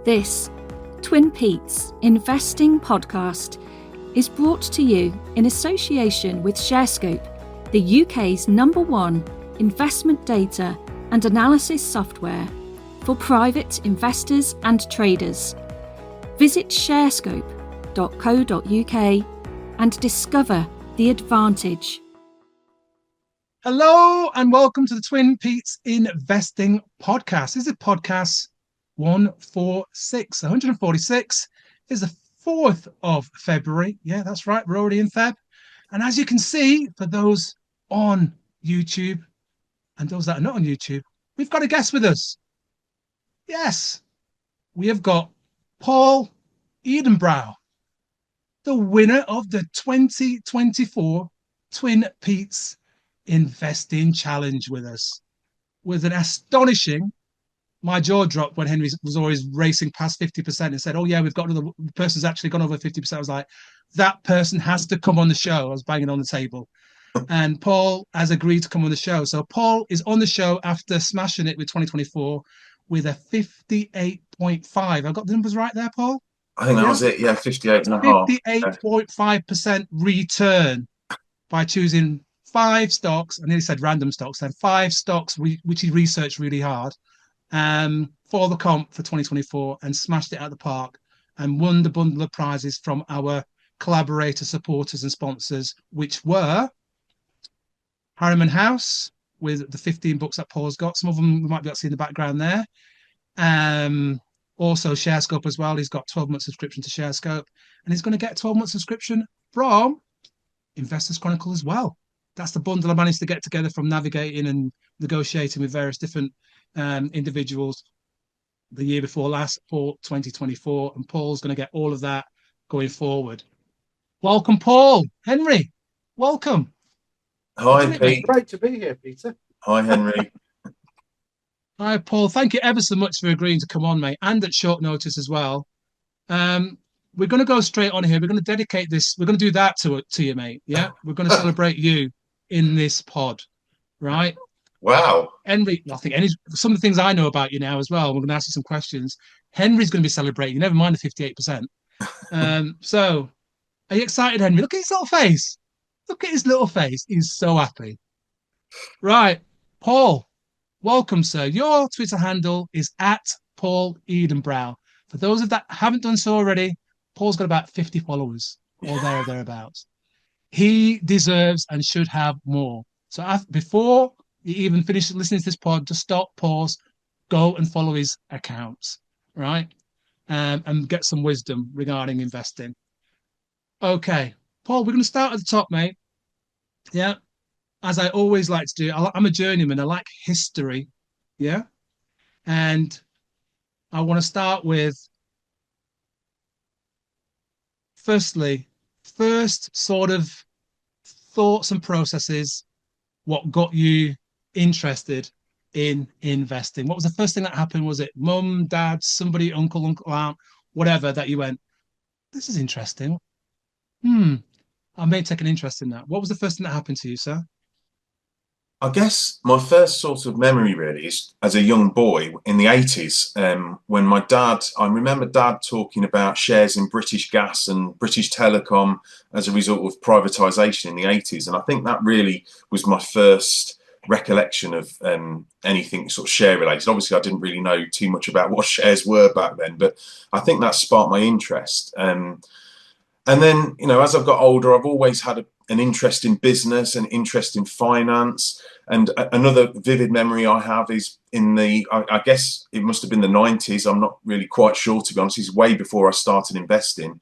This TwinPetes Investing podcast is brought to you in association with Sharescope, the UK's #1 investment data and analysis software for private investors and traders. Visit sharescope.co.uk and discover the advantage. Hello and welcome to the TwinPetes Investing podcast. This is podcast 146. 146 is the 4th of February. Yeah, that's right. We're already in Feb. And as you can see, for those on YouTube and those that are not on YouTube, we've got a guest with us. Yes, we have got Paul Edenbrow, the winner of the 2024 TwinPetes Investing Challenge with us, with an astonishing, my jaw dropped when Henry was always racing past 50% and said, oh yeah, we've got another person's actually gone over 50%. I was like, that person has to come on the show. I was banging on the table. And Paul has agreed to come on the show. So Paul is on the show after smashing it with 2024 with a 58.5. I've got the numbers right there, Paul? I think that was it. Yeah, 58.5. 58.5% return by choosing 5 stocks. I nearly said random stocks, then 5 stocks, which he researched really hard for the comp for 2024 and smashed it out of the park and won the bundle of prizes from our collaborator supporters and sponsors, which were Harriman House with the 15 books that Paul's got. Some of them we might be able to see in the background there. Also Sharescope as well. He's got 12-month subscription to Sharescope and he's going to get a 12-month subscription from Investors Chronicle as well. That's the bundle I managed to get together from navigating and negotiating with various different individuals the year before last for 2024. And Paul's going to get all of that going forward. Welcome, Paul. Henry, welcome. Hi, Pete. Great to be here, Peter. Hi, Henry. Hi, Paul. Thank you ever so much for agreeing to come on, mate, and at short notice as well. We're going to go straight on here. We're going to dedicate this. We're going to do that to you, mate. Yeah, we're going to celebrate you in this pod, right? Wow. Henry, I think some of the things I know about you now as well. We're going to ask you some questions. Henry's going to be celebrating. Never mind the 58%. So, are you excited, Henry? Look at his little face. Look at his little face. He's so happy. Right, Paul. Welcome, sir. Your Twitter handle is @Paul Edenbrow. For those of that haven't done so already, Paul's got about 50 followers, or there or thereabouts. He deserves and should have more. So before you even finish listening to this pod, just stop, pause, go and follow his accounts, right? And get some wisdom regarding investing. Okay, Paul, we're going to start at the top, mate. Yeah. As I always like to do, I'm a journeyman. I like history. Yeah. And I want to start with, first sort of thoughts and processes, what got you interested in investing? What was the first thing that happened? Was it mum, dad, somebody, uncle, aunt, whatever, that you went, this is interesting. I may take an interest in that. What was the first thing that happened to you, sir? I guess my first sort of memory really is as a young boy in the 80s, when my dad, I remember dad talking about shares in British Gas and British Telecom as a result of privatisation in the 80s. And I think that really was my first recollection of anything sort of share related. Obviously, I didn't really know too much about what shares were back then, but I think that sparked my interest. And then, you know, as I've got older, I've always had an interest in business, an interest in finance. And another vivid memory I have is in I guess it must have been the 90s. I'm not really quite sure, to be honest. It's way before I started investing.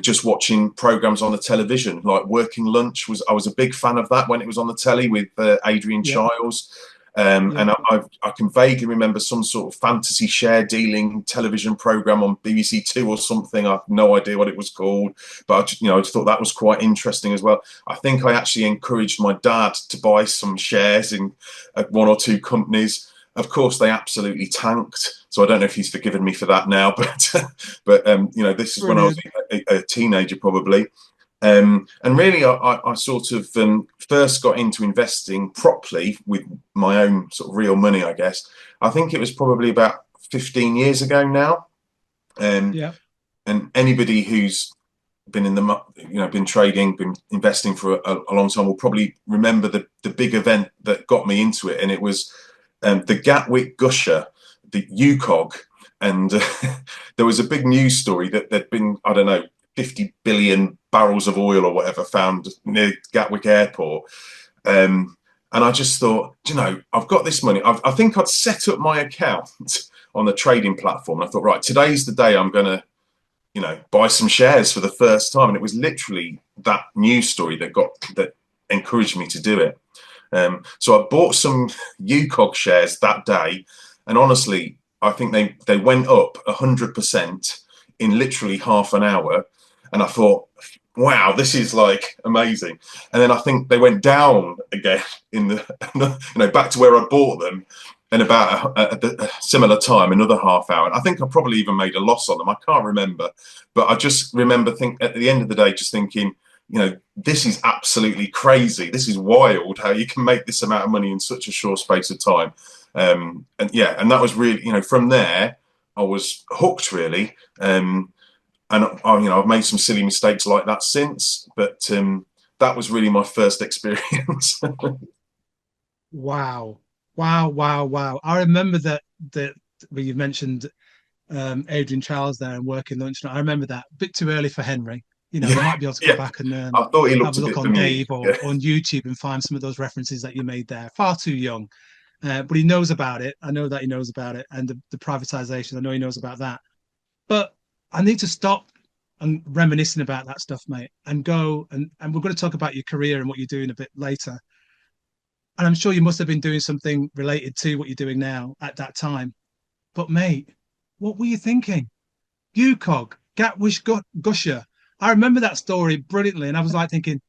Just watching programs on the television, like Working Lunch. I was a big fan of that when it was on the telly with Adrian Chiles. And I can vaguely remember some sort of fantasy share dealing television program on BBC Two or something. I have no idea what it was called, but I just thought that was quite interesting as well. I think I actually encouraged my dad to buy some shares in 1 or 2 companies. Of course, they absolutely tanked, so I don't know if he's forgiven me for that now. But you know, this is when I was a teenager, probably. And really, I sort of first got into investing properly with my own sort of real money, I guess. I think it was probably about 15 years ago now. Yeah. And anybody who's been in the, been trading, been investing for a long time will probably remember the big event that got me into it. And it was the GATWICK GUSHER, the UKOG. And there was a big news story that there'd been, I don't know, 50 billion barrels of oil or whatever found near Gatwick Airport. And I just thought, I've got this money. I think I'd set up my account on the trading platform. And I thought, right, today's the day I'm going to, buy some shares for the first time. And it was literally that news story that encouraged me to do it. So I bought some UKOG shares that day. And honestly, I think they went up 100% in literally half an hour. And I thought, wow, this is like amazing. And then I think they went down again in the, back to where I bought them. And about a similar time, another half hour. And I think I probably even made a loss on them. I can't remember. But I just remember at the end of the day, just thinking, this is absolutely crazy. This is wild how you can make this amount of money in such a short space of time. And that was really, from there, I was hooked really. And I've made some silly mistakes like that since, but that was really my first experience. Wow. I remember that when you mentioned Adrian Charles there and working lunch. I remember that a bit too early for Henry. We might be able to go back and I thought he looked have a look bit on Dave or on YouTube and find some of those references that you made there. Far too young. But he knows about it. I know that he knows about it. And the privatization, I know he knows about that. But I need to stop and reminiscing about that stuff, mate, and go and we're going to talk about your career and what you're doing a bit later. And I'm sure you must have been doing something related to what you're doing now at that time. But mate, what were you thinking? UKOG, Gatwick Gusher. I remember that story brilliantly. And I was like thinking,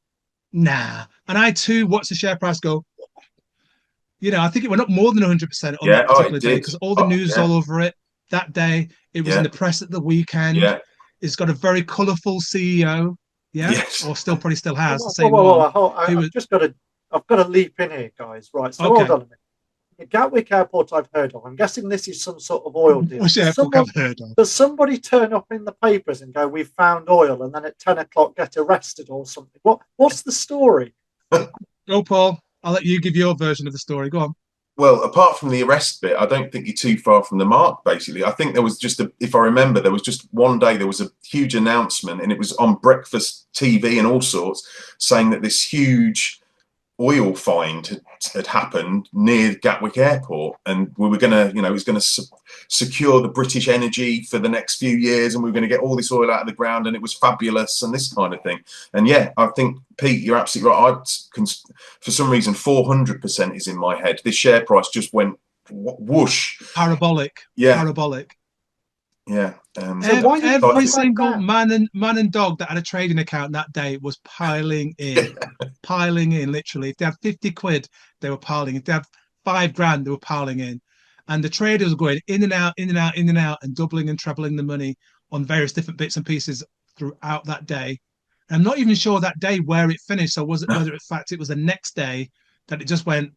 nah. And I too watched the share price go, I think it went up more than 100% on that particular day because all the news was all over it that day. It was in the press at the weekend. Yeah. It's got a very colourful CEO. Yeah. Yes. Or probably still has the same one. I've got to leap in here, guys. Right. So hold on a minute. The Gatwick Airport I've heard of. I'm guessing this is some sort of oil deal. Does somebody turn up in the papers and go, "We've found oil," and then at 10 o'clock get arrested or something? What's the story? Go, Paul. I'll let you give your version of the story. Go on. Well, apart from the arrest bit, I don't think you're too far from the mark, basically. I think there was if I remember, there was just one day there was a huge announcement and it was on breakfast TV and all sorts saying that this huge oil find had happened near Gatwick Airport, and we were going to, it was going to secure the British energy for the next few years, and we were going to get all this oil out of the ground, and it was fabulous, and this kind of thing. And yeah, I think, Pete, you're absolutely right. For some reason, 400% is in my head. This share price just went whoosh. Parabolic. Yeah. Parabolic. Yeah. Every single man and dog that had a trading account that day was piling in, literally. If they had 50 quid, they were piling. If they had 5 grand, they were piling in. And the traders were going in and out, and doubling and trebling the money on various different bits and pieces throughout that day. And I'm not even sure that day where it finished. So whether in fact it was the next day that it just went,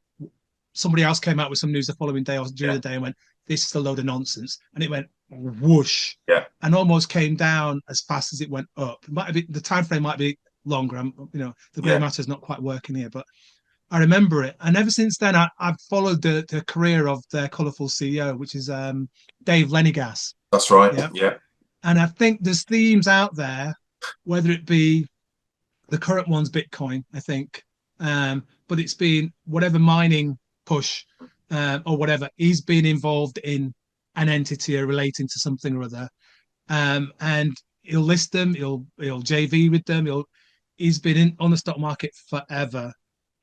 somebody else came out with some news the following day or during the day and went, this is a load of nonsense. And it went whoosh, and almost came down as fast as it went up. It might have been, the time frame might be longer. The grey matter is not quite working here, but I remember it. And ever since then, I've followed the career of their colourful CEO, which is Dave Lenegas. That's right. Yeah. And I think there's themes out there, whether it be the current one's Bitcoin, I think, but it's been whatever mining push or whatever, he's been involved in an entity relating to something or other, and he'll list them, he'll JV with them, he's been on the stock market forever,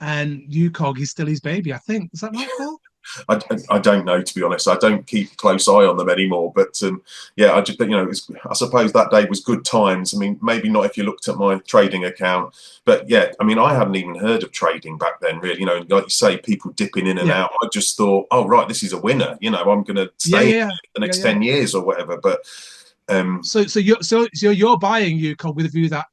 and UKOG is still his baby, I think. Is that right, Paul? I don't know, to be honest. I don't keep a close eye on them anymore, but I just, I suppose that day was good times. I mean, maybe not if you looked at my trading account, but yeah, I mean, I hadn't even heard of trading back then, really. Like you say, people dipping in and out. I just thought, oh right, this is a winner. I'm going to stay the next 10 years or whatever. But so you're buying UKOG with a view that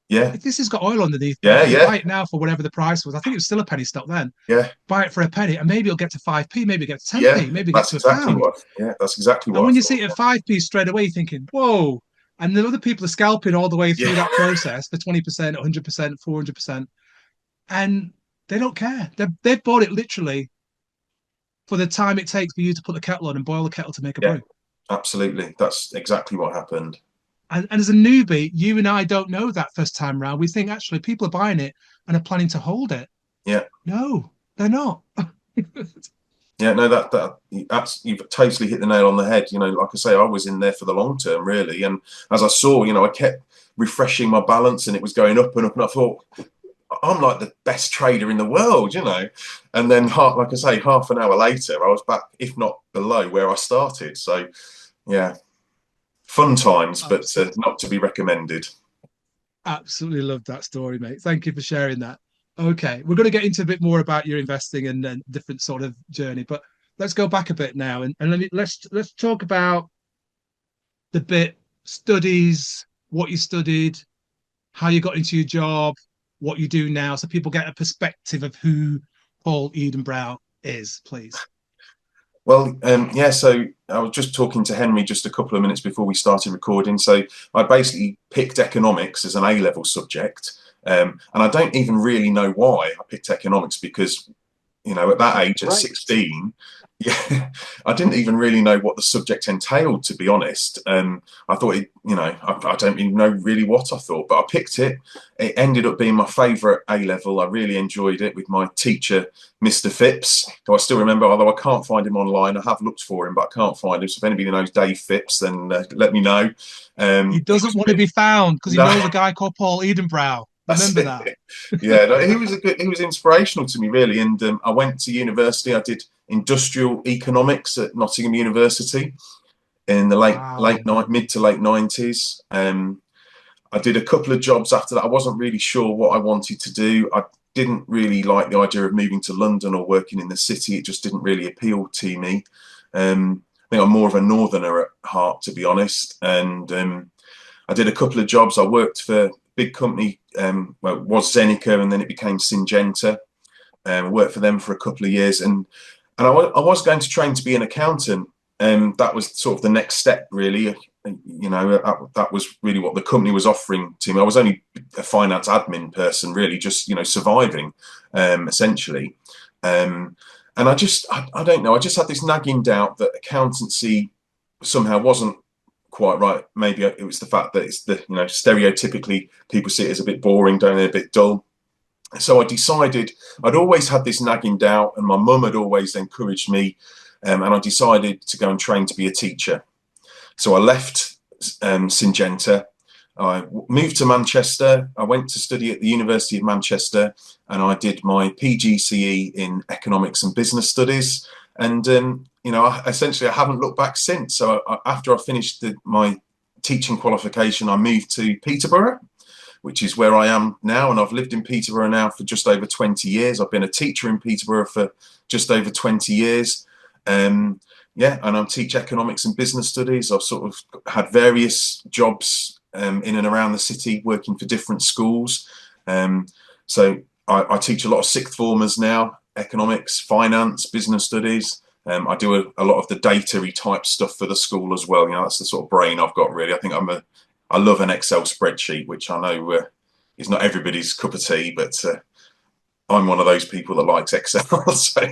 Yeah. If this has got oil underneath, buy it now for whatever the price was. I think it was still a penny stock then. Yeah. Buy it for a penny, and maybe it'll get to 5p, maybe it'll get to 10p, maybe get to exactly £1. That's exactly what. And when you see it at 5p straight away, you're thinking, whoa. And the other people are scalping all the way through that process for 20%, 100%, 400%. And they don't care. They've bought it literally for the time it takes for you to put the kettle on and boil the kettle to make a brew. Absolutely. That's exactly what happened. And as a newbie, you and I don't know that first time round. We think actually people are buying it and are planning to hold it. Yeah. No, they're not. Yeah, no, that's you've totally hit the nail on the head. You know, like I say, I was in there for the long term, really. And as I saw, I kept refreshing my balance, and it was going up and up. And I thought, I'm like the best trader in the world, And then, like I say, half an hour later, I was back, if not below where I started. So, yeah, fun times, but not to be recommended. Absolutely love that story, mate. Thank you for sharing that. Okay, we're going to get into a bit more about your investing and different sort of journey, but let's go back a bit now and let's talk about the bit studies, what you studied, how you got into your job, what you do now, so people get a perspective of who Paul Edenbrow is, please. Well, so I was just talking to Henry just a couple of minutes before we started recording. So I basically picked economics as an A-level subject. And I don't even really know why I picked economics, because, at that age, at 16, I didn't even really know what the subject entailed, to be honest. I thought, I don't even know really what I thought, but I picked it. It ended up being my favourite A-level. I really enjoyed it with my teacher, Mr. Phipps, who I still remember, although I can't find him online. I have looked for him, but I can't find him. So if anybody knows Dave Phipps, then let me know. He doesn't want to be found because he knows a guy called Paul Edenbrow. Remember that? Yeah, no, he was inspirational to me, really. And I went to university. I did industrial economics at Nottingham University in the mid to late 90s. I did a couple of jobs after that. I wasn't really sure what I wanted to do. I didn't really like the idea of moving to London or working in the city. It just didn't really appeal to me. I think I'm more of a northerner at heart, to be honest. And I did a couple of jobs. I worked for big company, it was Zenica, and then it became Syngenta. Worked for them for a couple of years, and I was going to train to be an accountant, and that was sort of the next step, really. That was really what the company was offering to me. I was only a finance admin person, really, just surviving, essentially. And I don't know. I just had this nagging doubt that accountancy somehow wasn't quite right. Maybe it was the fact that it's stereotypically people see it as a bit boring, don't they, a bit dull. So I decided, I'd always had this nagging doubt, and my mum had always encouraged me, and I decided to go and train to be a teacher. So I left Syngenta. I moved to Manchester. I went to study at the University of Manchester, and I did my PGCE in economics and business studies. And essentially, I haven't looked back since. So after I finished my teaching qualification, I moved to Peterborough, which is where I am now. And I've lived in Peterborough now for just over 20 years. I've been a teacher in Peterborough for just over 20 years. And I teach economics and business studies. I've sort of had various jobs in and around the city, working for different schools. So I teach a lot of sixth formers now, economics, finance, business studies. I do a lot of the data-y type stuff for the school as well. That's the sort of brain I've got, really. I think I love an Excel spreadsheet, which I know is not everybody's cup of tea, but I'm one of those people that likes Excel. So,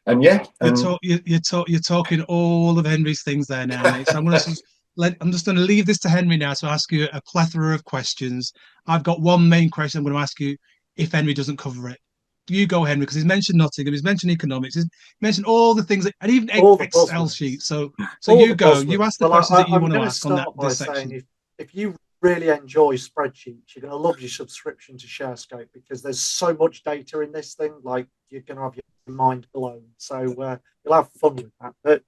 and you're talking all of Henry's things there now, mate. So I'm just going to leave this to Henry now to ask you a plethora of questions. I've got one main question I'm going to ask you if Henry doesn't cover it. You go, Henry, because he's mentioned Nottingham, he's mentioned economics, he's mentioned all the things, and even Excel sheets. So you go, you ask the questions that you want to ask on this section. If you really enjoy spreadsheets, you're going to love your subscription to ShareScope, because there's so much data in this thing, like you're going to have your mind blown. So you'll have fun with that. But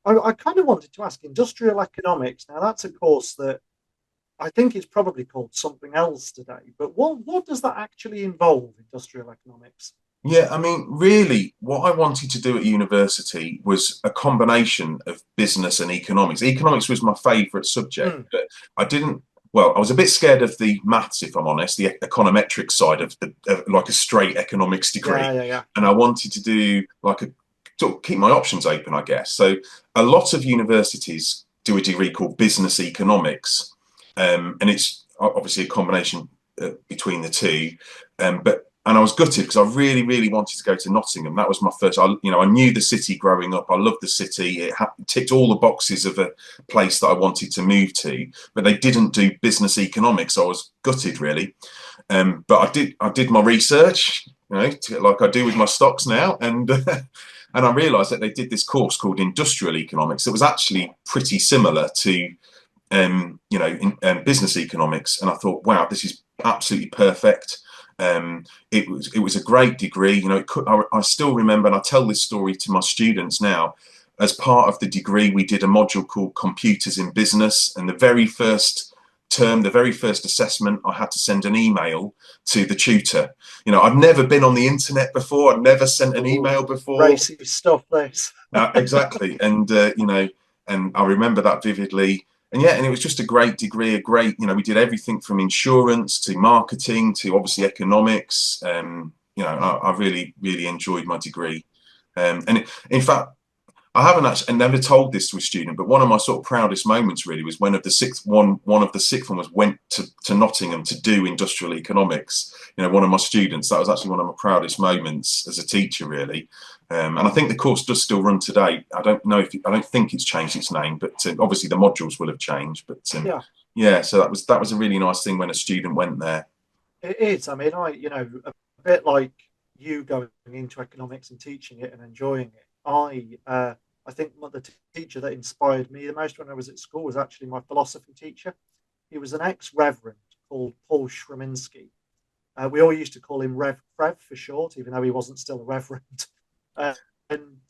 I kind of wanted to ask, industrial economics. Now, that's a course that I think it's probably called something else today. But what does that actually involve, industrial economics? Yeah, I mean, really, what I wanted to do at university was a combination of business and economics. Economics was my favourite subject, but I didn't well, I was a bit scared of the maths, if I'm honest, the econometric side of like a straight economics degree. And I wanted to do like keep my options open, I guess. So a lot of universities do a degree called business economics, and it's obviously a combination between the two. And I was gutted because I really, really wanted to go to Nottingham. That was my first. I knew the city growing up. I loved the city. It ticked all the boxes of a place that I wanted to move to. But they didn't do business economics. So I was gutted, really. But I did my research, like I do with my stocks now, and and I realised that they did this course called industrial economics. It was actually pretty similar to business economics, and I thought, wow, this is absolutely perfect. It was a great degree. I still remember, and I tell this story to my students now. As part of the degree, we did a module called Computers in Business, and the very first term, the very first assessment, I had to send an email to the tutor. I've never been on the internet before. I've never sent an email before. Racy stuff, this. Exactly, and and I remember that vividly. And it was just a great degree, we did everything from insurance to marketing to obviously economics. I really, really enjoyed my degree. And in fact, I haven't actually never told this to a student, but one of my sort of proudest moments really was one of the sixth formers went to Nottingham to do industrial economics. One of my students, that was actually one of my proudest moments as a teacher, really. And I think the course does still run today. I don't think it's changed its name, but obviously the modules will have changed. But so that was a really nice thing when a student went there. It is. I mean, a bit like you going into economics and teaching it and enjoying it. I think the teacher that inspired me the most when I was at school was actually my philosophy teacher. He was an ex-reverend called Paul Edenbrow. We all used to call him Rev for short, even though he wasn't still a reverend. And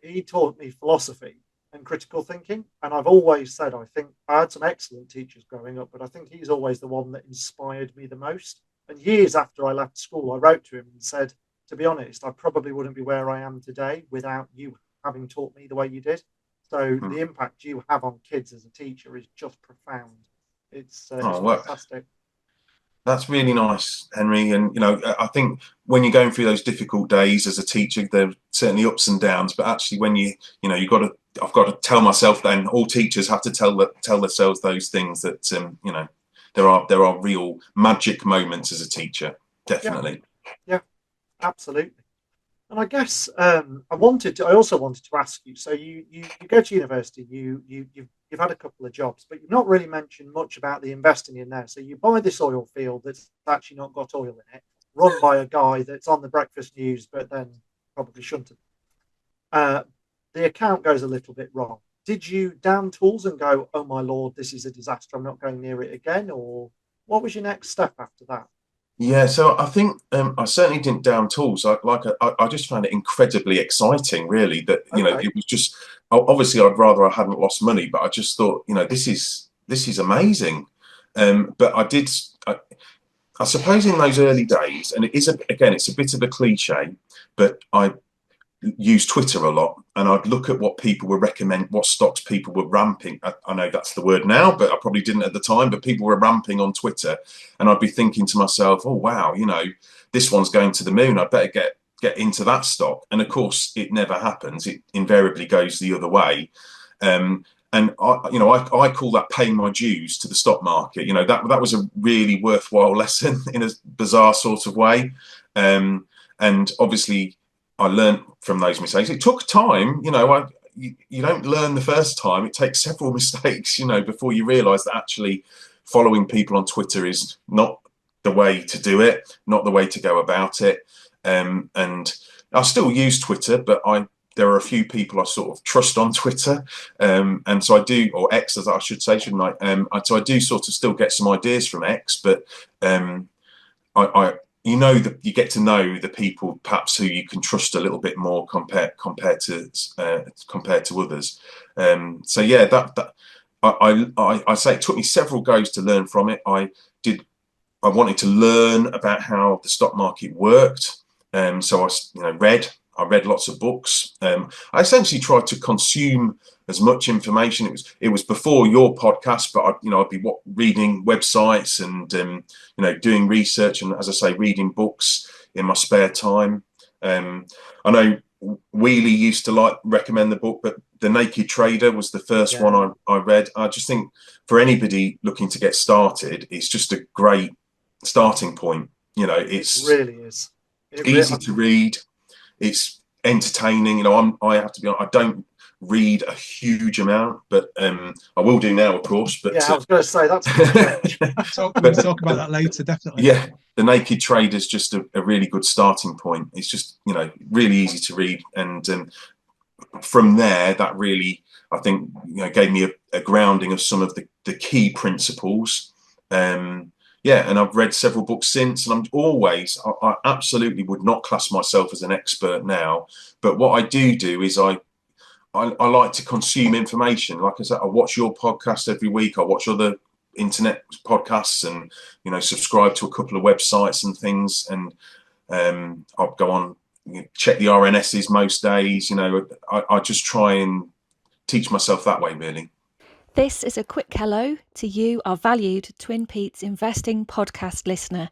he taught me philosophy and critical thinking. And I've always said, I think I had some excellent teachers growing up, but I think he's always the one that inspired me the most. And years after I left school, I wrote to him and said, to be honest, I probably wouldn't be where I am today without you having taught me the way you did. So the impact you have on kids as a teacher is just profound. It's fantastic. That's really nice, Henry. And I think when you're going through those difficult days as a teacher, there are certainly ups and downs. But actually, when I've got to tell myself, then all teachers have to tell themselves those things that there are real magic moments as a teacher. Definitely. Yeah. Absolutely. And I guess I also wanted to ask you. So you go to university, you've had a couple of jobs, but you've not really mentioned much about the investing in there. So you buy this oil field that's actually not got oil in it, run by a guy that's on the breakfast news, but then probably shouldn't have. The account goes a little bit wrong. Did you down tools and go, oh my Lord, this is a disaster, I'm not going near it again? Or what was your next step after that? Yeah, so I think I certainly didn't down tools. I just found it incredibly exciting, really. That it was just obviously I'd rather I hadn't lost money, but I just thought this is amazing. But I suppose in those early days, and it's a bit of a cliche, but I use Twitter a lot, and I'd look at what people were what stocks people were ramping. I know that's the word now, but I probably didn't at the time, but people were ramping on Twitter, and I'd be thinking to myself, oh wow, this one's going to the moon, I better get into that stock. And of course it never happens. It invariably goes the other way. And I call that paying my dues to the stock market. That was a really worthwhile lesson in a bizarre sort of way. And obviously I learned from those mistakes. It took time, you don't learn the first time. It takes several mistakes, before you realize that actually following people on Twitter is not the way to do it, not the way to go about it. And I still use Twitter, but there are a few people I sort of trust on Twitter. And so I do, or X as I should say, shouldn't I? So I do sort of still get some ideas from X, but that you get to know the people perhaps who you can trust a little bit more compared to others. So yeah, I say it took me several goes to learn from it. I wanted to learn about how the stock market worked. So I read I read lots of books. I essentially tried to consume as much information. It was before your podcast, but I'd be reading websites and doing research, and as I say, reading books in my spare time. I know Wheelie used to recommend the book, but The Naked Trader was the first one I read. I just think for anybody looking to get started, it's just a great starting point. It really is. Easy to read. It's entertaining. I have to be honest, I don't read a huge amount, but I will do now, of course. But I was going to say that's we'll talk about that later, definitely. Yeah, The Naked Trader is just a really good starting point. It's just really easy to read, and from there, that really, I think, gave me a grounding of some of the key principles. And I've read several books since, and I absolutely would not class myself as an expert now, but what I do is I like to consume information. Like I said, I watch your podcast every week. I watch other internet podcasts, and subscribe to a couple of websites and things, and I'll go on, check the RNSs most days. I just try and teach myself that way, really. This is a quick hello to you, our valued TwinPetes Investing podcast listener.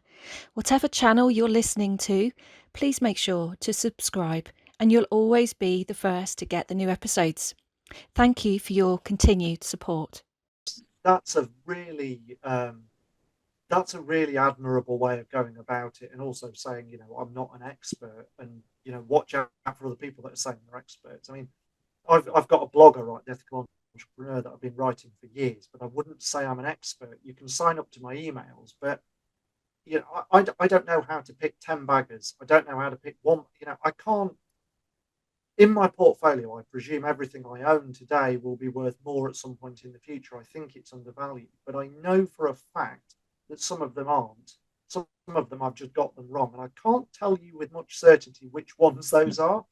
Whatever channel you're listening to, please make sure to subscribe, and you'll always be the first to get the new episodes. Thank you for your continued support. That's a really admirable way of going about it, and also saying, I'm not an expert, and watch out for other people that are saying they're experts. I mean, I've got a blog I write, The Ethical Entrepreneur, that I've been writing for years, but I wouldn't say I'm an expert. You can sign up to my emails, but I don't know how to pick 10 baggers. I don't know how to pick one. I can't. In my portfolio, I presume everything I own today will be worth more at some point in the future. I think it's undervalued, but I know for a fact that some of them aren't. Some of them I've just got them wrong, and I can't tell you with much certainty which ones those are.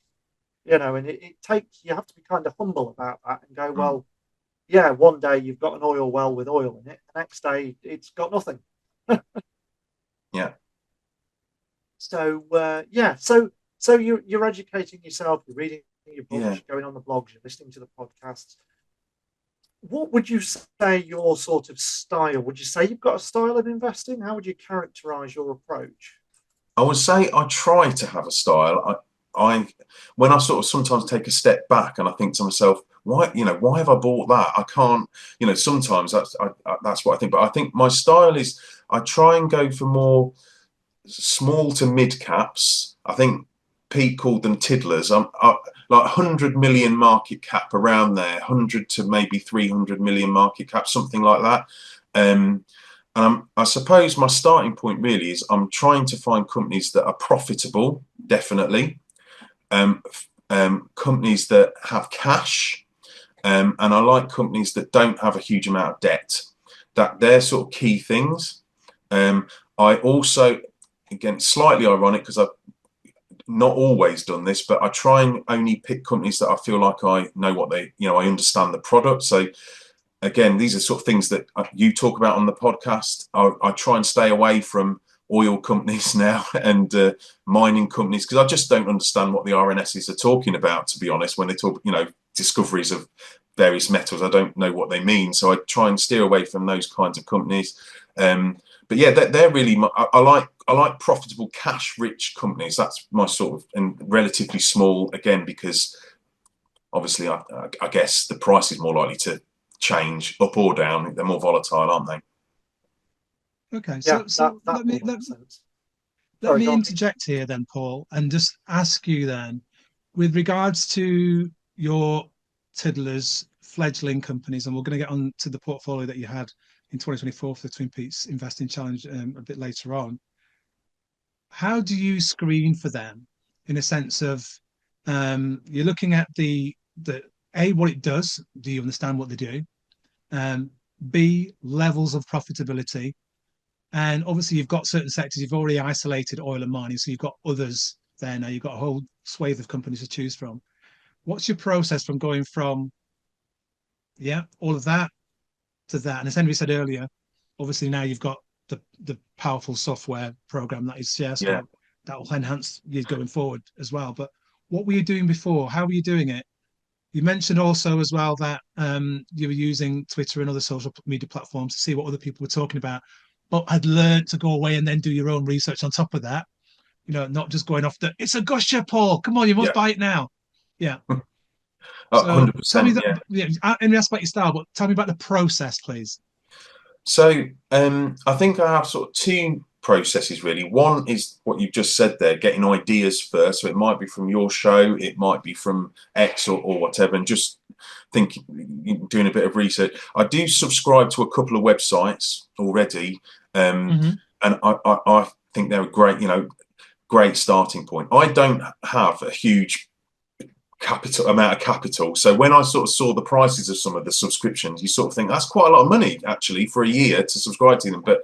And it takes, you have to be kind of humble about that and go, well, yeah, one day you've got an oil well with oil in it, the next day it's got nothing. Yeah. So you're educating yourself, you're reading your books, you're going on the blogs, you're listening to the podcasts. What would you say your sort of style? Would you say you've got a style of investing? How would you characterize your approach? I would say I try to have a style. When I sort of sometimes take a step back and I think to myself, why have I bought that? I can't, sometimes that's what I think. But I think my style is, I try and go for more small to mid caps. I think Pete called them tiddlers. I'm like 100 million market cap, around there, 100 to maybe 300 million market cap, something like that. And I suppose my starting point really is I'm trying to find companies that are profitable, definitely. Companies that have cash, and I like companies that don't have a huge amount of debt. That they're sort of key things. I also, again, slightly ironic because I've not always done this, but I try and only pick companies that I feel like I know what they, I understand the product. So again, these are sort of things that you talk about on the podcast. I try and stay away from oil companies now and mining companies, because I just don't understand what the RNSs are talking about, to be honest. When they talk, discoveries of various metals, I don't know what they mean. So I try and steer away from those kinds of companies. But yeah, they're really, I like profitable, cash-rich companies. That's my sort of, and relatively small, again, because obviously I guess the price is more likely to change up or down. They're more volatile, aren't they? Okay, so let me interject here then, Paul, and just ask you then, with regards to your tiddlers, fledgling companies, and we're going to get on to the portfolio that you had in 2024 for the TwinPetes Investing Challenge a bit later on. How do you screen for them, in a sense of you're looking at the A, what it does, do you understand what they do? B, levels of profitability. And obviously you've got certain sectors, you've already isolated oil and mining, so you've got others there now, you've got a whole swathe of companies to choose from. What's your process from going from, all of that to that? And as Henry said earlier, obviously now you've got the powerful software program that is Sharescope that will enhance you going forward as well. But What were you doing before? How were you doing it? You mentioned also as well that you were using Twitter and other social media platforms to see what other people were talking about, but had learned to go away and then do your own research on top of that. You know, not just going off it's a gusher, Paul. Come on, you must buy it now. Yeah. So 100%, tell me that, in respect to your style, but tell me about the process, please. So I think I have sort of two processes really. One is what you've just said there, getting ideas first. So it might be from your show, it might be from X or whatever, and just doing a bit of research. I do subscribe to a couple of websites already, and I think they're a great starting point. I don't have a huge amount of capital, so when I sort of saw the prices of some of the subscriptions, you sort of think that's quite a lot of money actually for a year to subscribe to them. But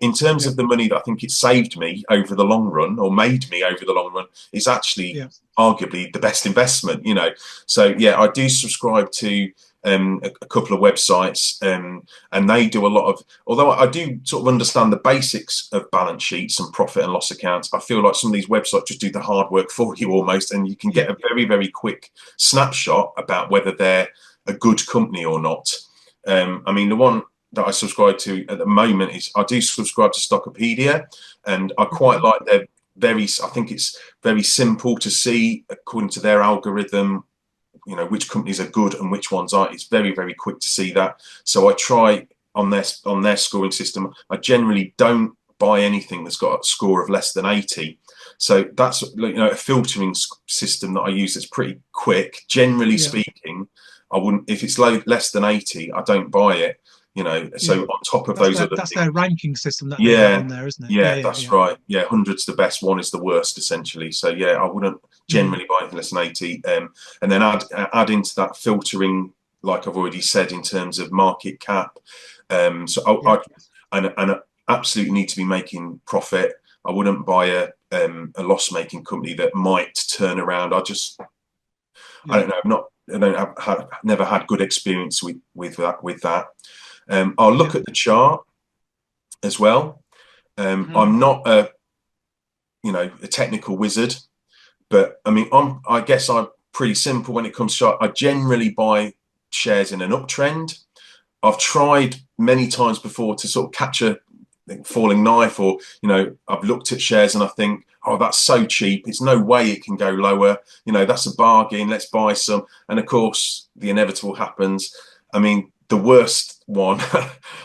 in terms of the money that I think it saved me over the long run, or made me over the long run, is actually arguably the best investment, you know. So yeah, I do subscribe to a couple of websites, and they do a lot of, although I do sort of understand the basics of balance sheets and profit and loss accounts, I feel like some of these websites just do the hard work for you almost, and you can get a very, very quick snapshot about whether they're a good company or not. I mean, the one that I subscribe to at the moment is, I do subscribe to Stockopedia, and I quite like their I think it's very simple to see according to their algorithm, you know, which companies are good and which ones aren't. It's very, very quick to see that. So I try on their scoring system. I generally don't buy anything that's got a score of less than 80. So that's, you know, a filtering system that I use that's pretty quick. Generally speaking, I wouldn't, if it's less than 80, I don't buy it. You know, so on top of that's their ranking system that they have on there, isn't it? Yeah, that's right. Yeah, 100's the best, 1 is the worst, essentially. So yeah, I wouldn't generally buy anything less than 80. And then add into that filtering, like I've already said, in terms of market cap. I absolutely need to be making profit. I wouldn't buy a loss-making company that might turn around. I don't know. I've never had good experience with that. I'll look at the chart as well. I'm not a technical wizard, but I mean, I guess I'm pretty simple when it comes to chart. I generally buy shares in an uptrend. I've tried many times before to sort of catch a falling knife, or, you know, I've looked at shares and I think, oh, that's so cheap, it's no way it can go lower, you know, that's a bargain, let's buy some. And of course the inevitable happens. I mean, the worst one,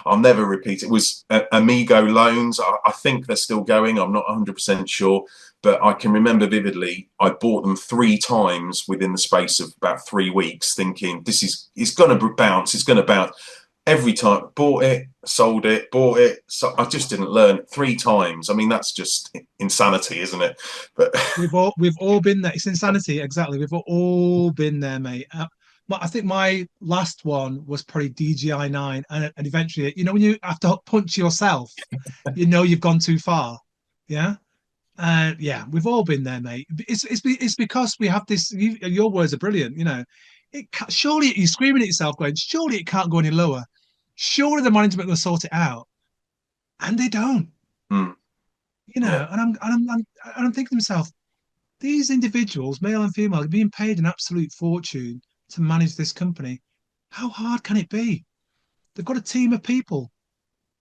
I'll never repeat it, was Amigo loans. I think they're still going, I'm not 100% sure, but I can remember vividly I bought them 3 times within the space of about 3 weeks, thinking it's going to bounce, it's going to bounce. Every time, bought it, sold it, bought it. So I just didn't learn 3 times. I mean, that's just insanity, isn't it? But we've all been there. It's insanity, exactly. We've all been there, mate. I think my last one was probably DGI 9, and eventually, you know, when you have to punch yourself, you know you've gone too far. Yeah, yeah, we've all been there, mate. It's because we have this. Your words are brilliant. You know, surely you're screaming at yourself, going, surely it can't go any lower. Surely the management will sort it out, and they don't. You know, and I'm thinking to myself, these individuals, male and female, are being paid an absolute fortune to manage this company. How hard can it be? They've got a team of people.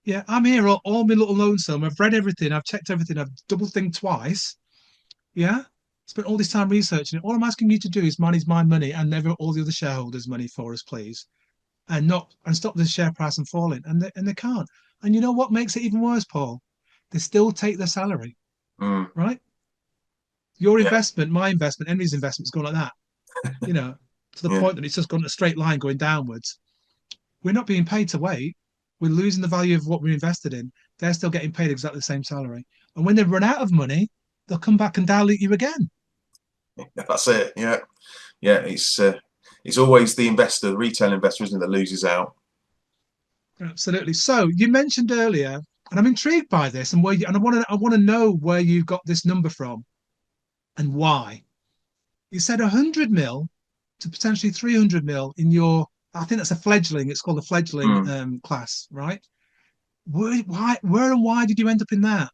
Yeah, I'm here all my little lonesome. I've read everything. I've checked everything. I've double-thinked twice. Yeah, spent all this time researching it. All I'm asking you to do is manage my money and never all the other shareholders' money for us, please. And stop the share price from falling. And they can't. And you know what makes it even worse, Paul? They still take their salary. Right? Your investment, my investment, Henry's investment's gone like that. You know, to the point that it's just gone a straight line going downwards. We're not being paid to wait. We're losing the value of what we're invested in. They're still getting paid exactly the same salary. And when they run out of money, they'll come back and dilute you again. That's it. Yeah. Yeah. It's always the investor, the retail investor, isn't it, that loses out. Absolutely. So you mentioned earlier, and I'm intrigued by this, and I want to know where you got this number from and why. You said 100 mil to potentially 300 mil in your, I think that's a fledgling. It's called a fledgling class, right? Where and why did you end up in that?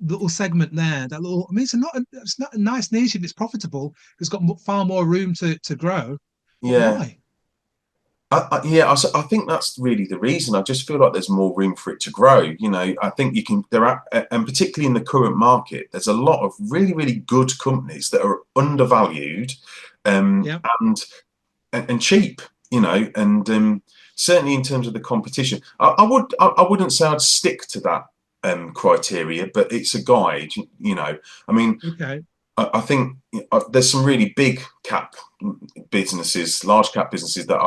little segment there, that little, I mean, it's not a nice niche if it's profitable. It's got far more room to grow. But Yeah. why? I think that's really the reason. I just feel like there's more room for it to grow. You know, I think and particularly in the current market, there's a lot of really, really good companies that are undervalued, and cheap. You know, and certainly in terms of the competition, I wouldn't say I'd stick to that criteria, but it's a guide. You know, I mean, okay. I think there's some really big cap businesses, large cap businesses that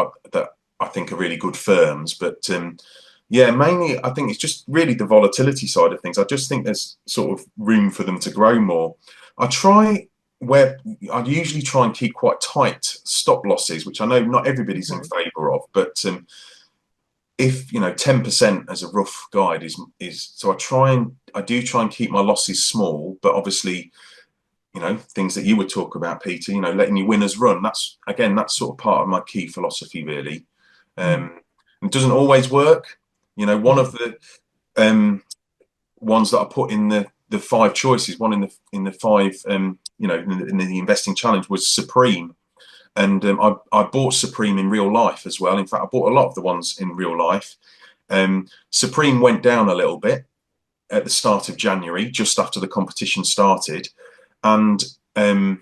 I think are really good firms. But yeah, mainly I think it's just really the volatility side of things. I just think there's sort of room for them to grow more. I usually try and keep quite tight stop losses, which I know not everybody's in favour of, but if 10% as a rough guide is so I do try and keep my losses small, but obviously, things that you would talk about, Peter, letting your winners run. That's sort of part of my key philosophy, really. It doesn't always work. One of the ones that I put in the 5 choices, one in the 5, in the investing challenge was Supreme. And I bought Supreme in real life as well. In fact, I bought a lot of the ones in real life. Supreme went down a little bit at the start of January, just after the competition started. And I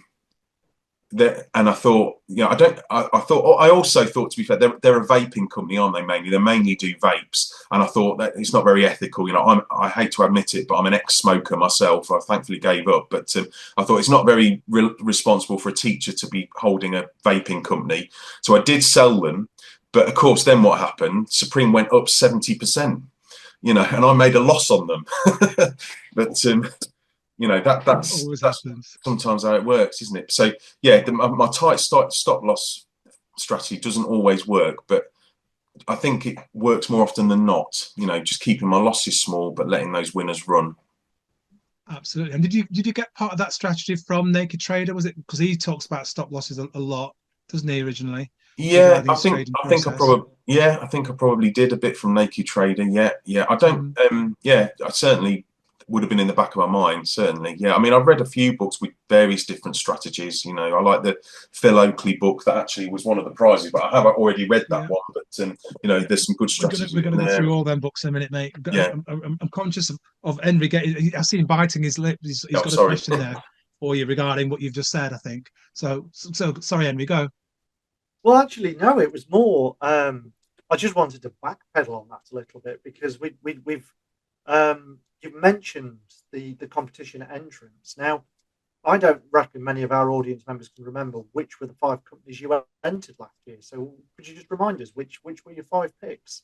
thought, I also thought, to be fair, they're a vaping company, aren't they? They mainly do vapes, and I thought that it's not very ethical. I hate to admit it, but I'm an ex-smoker myself. I thankfully gave up, but I thought it's not very responsible for a teacher to be holding a vaping company. So I did sell them, but of course, then what happened? Supreme went up 70%, and I made a loss on them. But that's sometimes how it works, isn't it? So yeah, my tight stop loss strategy doesn't always work, but I think it works more often than not. Just keeping my losses small but letting those winners run. Absolutely. And did you get part of that strategy from Naked Trader? Was it because he talks about stop losses a lot, doesn't he, originally? Yeah, I think I probably did a bit from Naked Trader. Yeah. I don't. I certainly would have been in the back of my mind, certainly. Yeah, I mean, I've read a few books with various different strategies. I like the Phil Oakley book that actually was one of the prizes, but I have already read that one. But there's some good strategies. We're going to go through all them books in a minute, mate. I'm conscious of Henry I see him biting his lip. He's got a question there for you regarding what you've just said, I think. So sorry, Henry, go. Well, actually, no, it was more. I just wanted to backpedal on that a little bit because we've you've mentioned the competition entrance. Now, I don't reckon many of our audience members can remember which were the 5 companies you entered last year. So could you just remind us which were your 5 picks?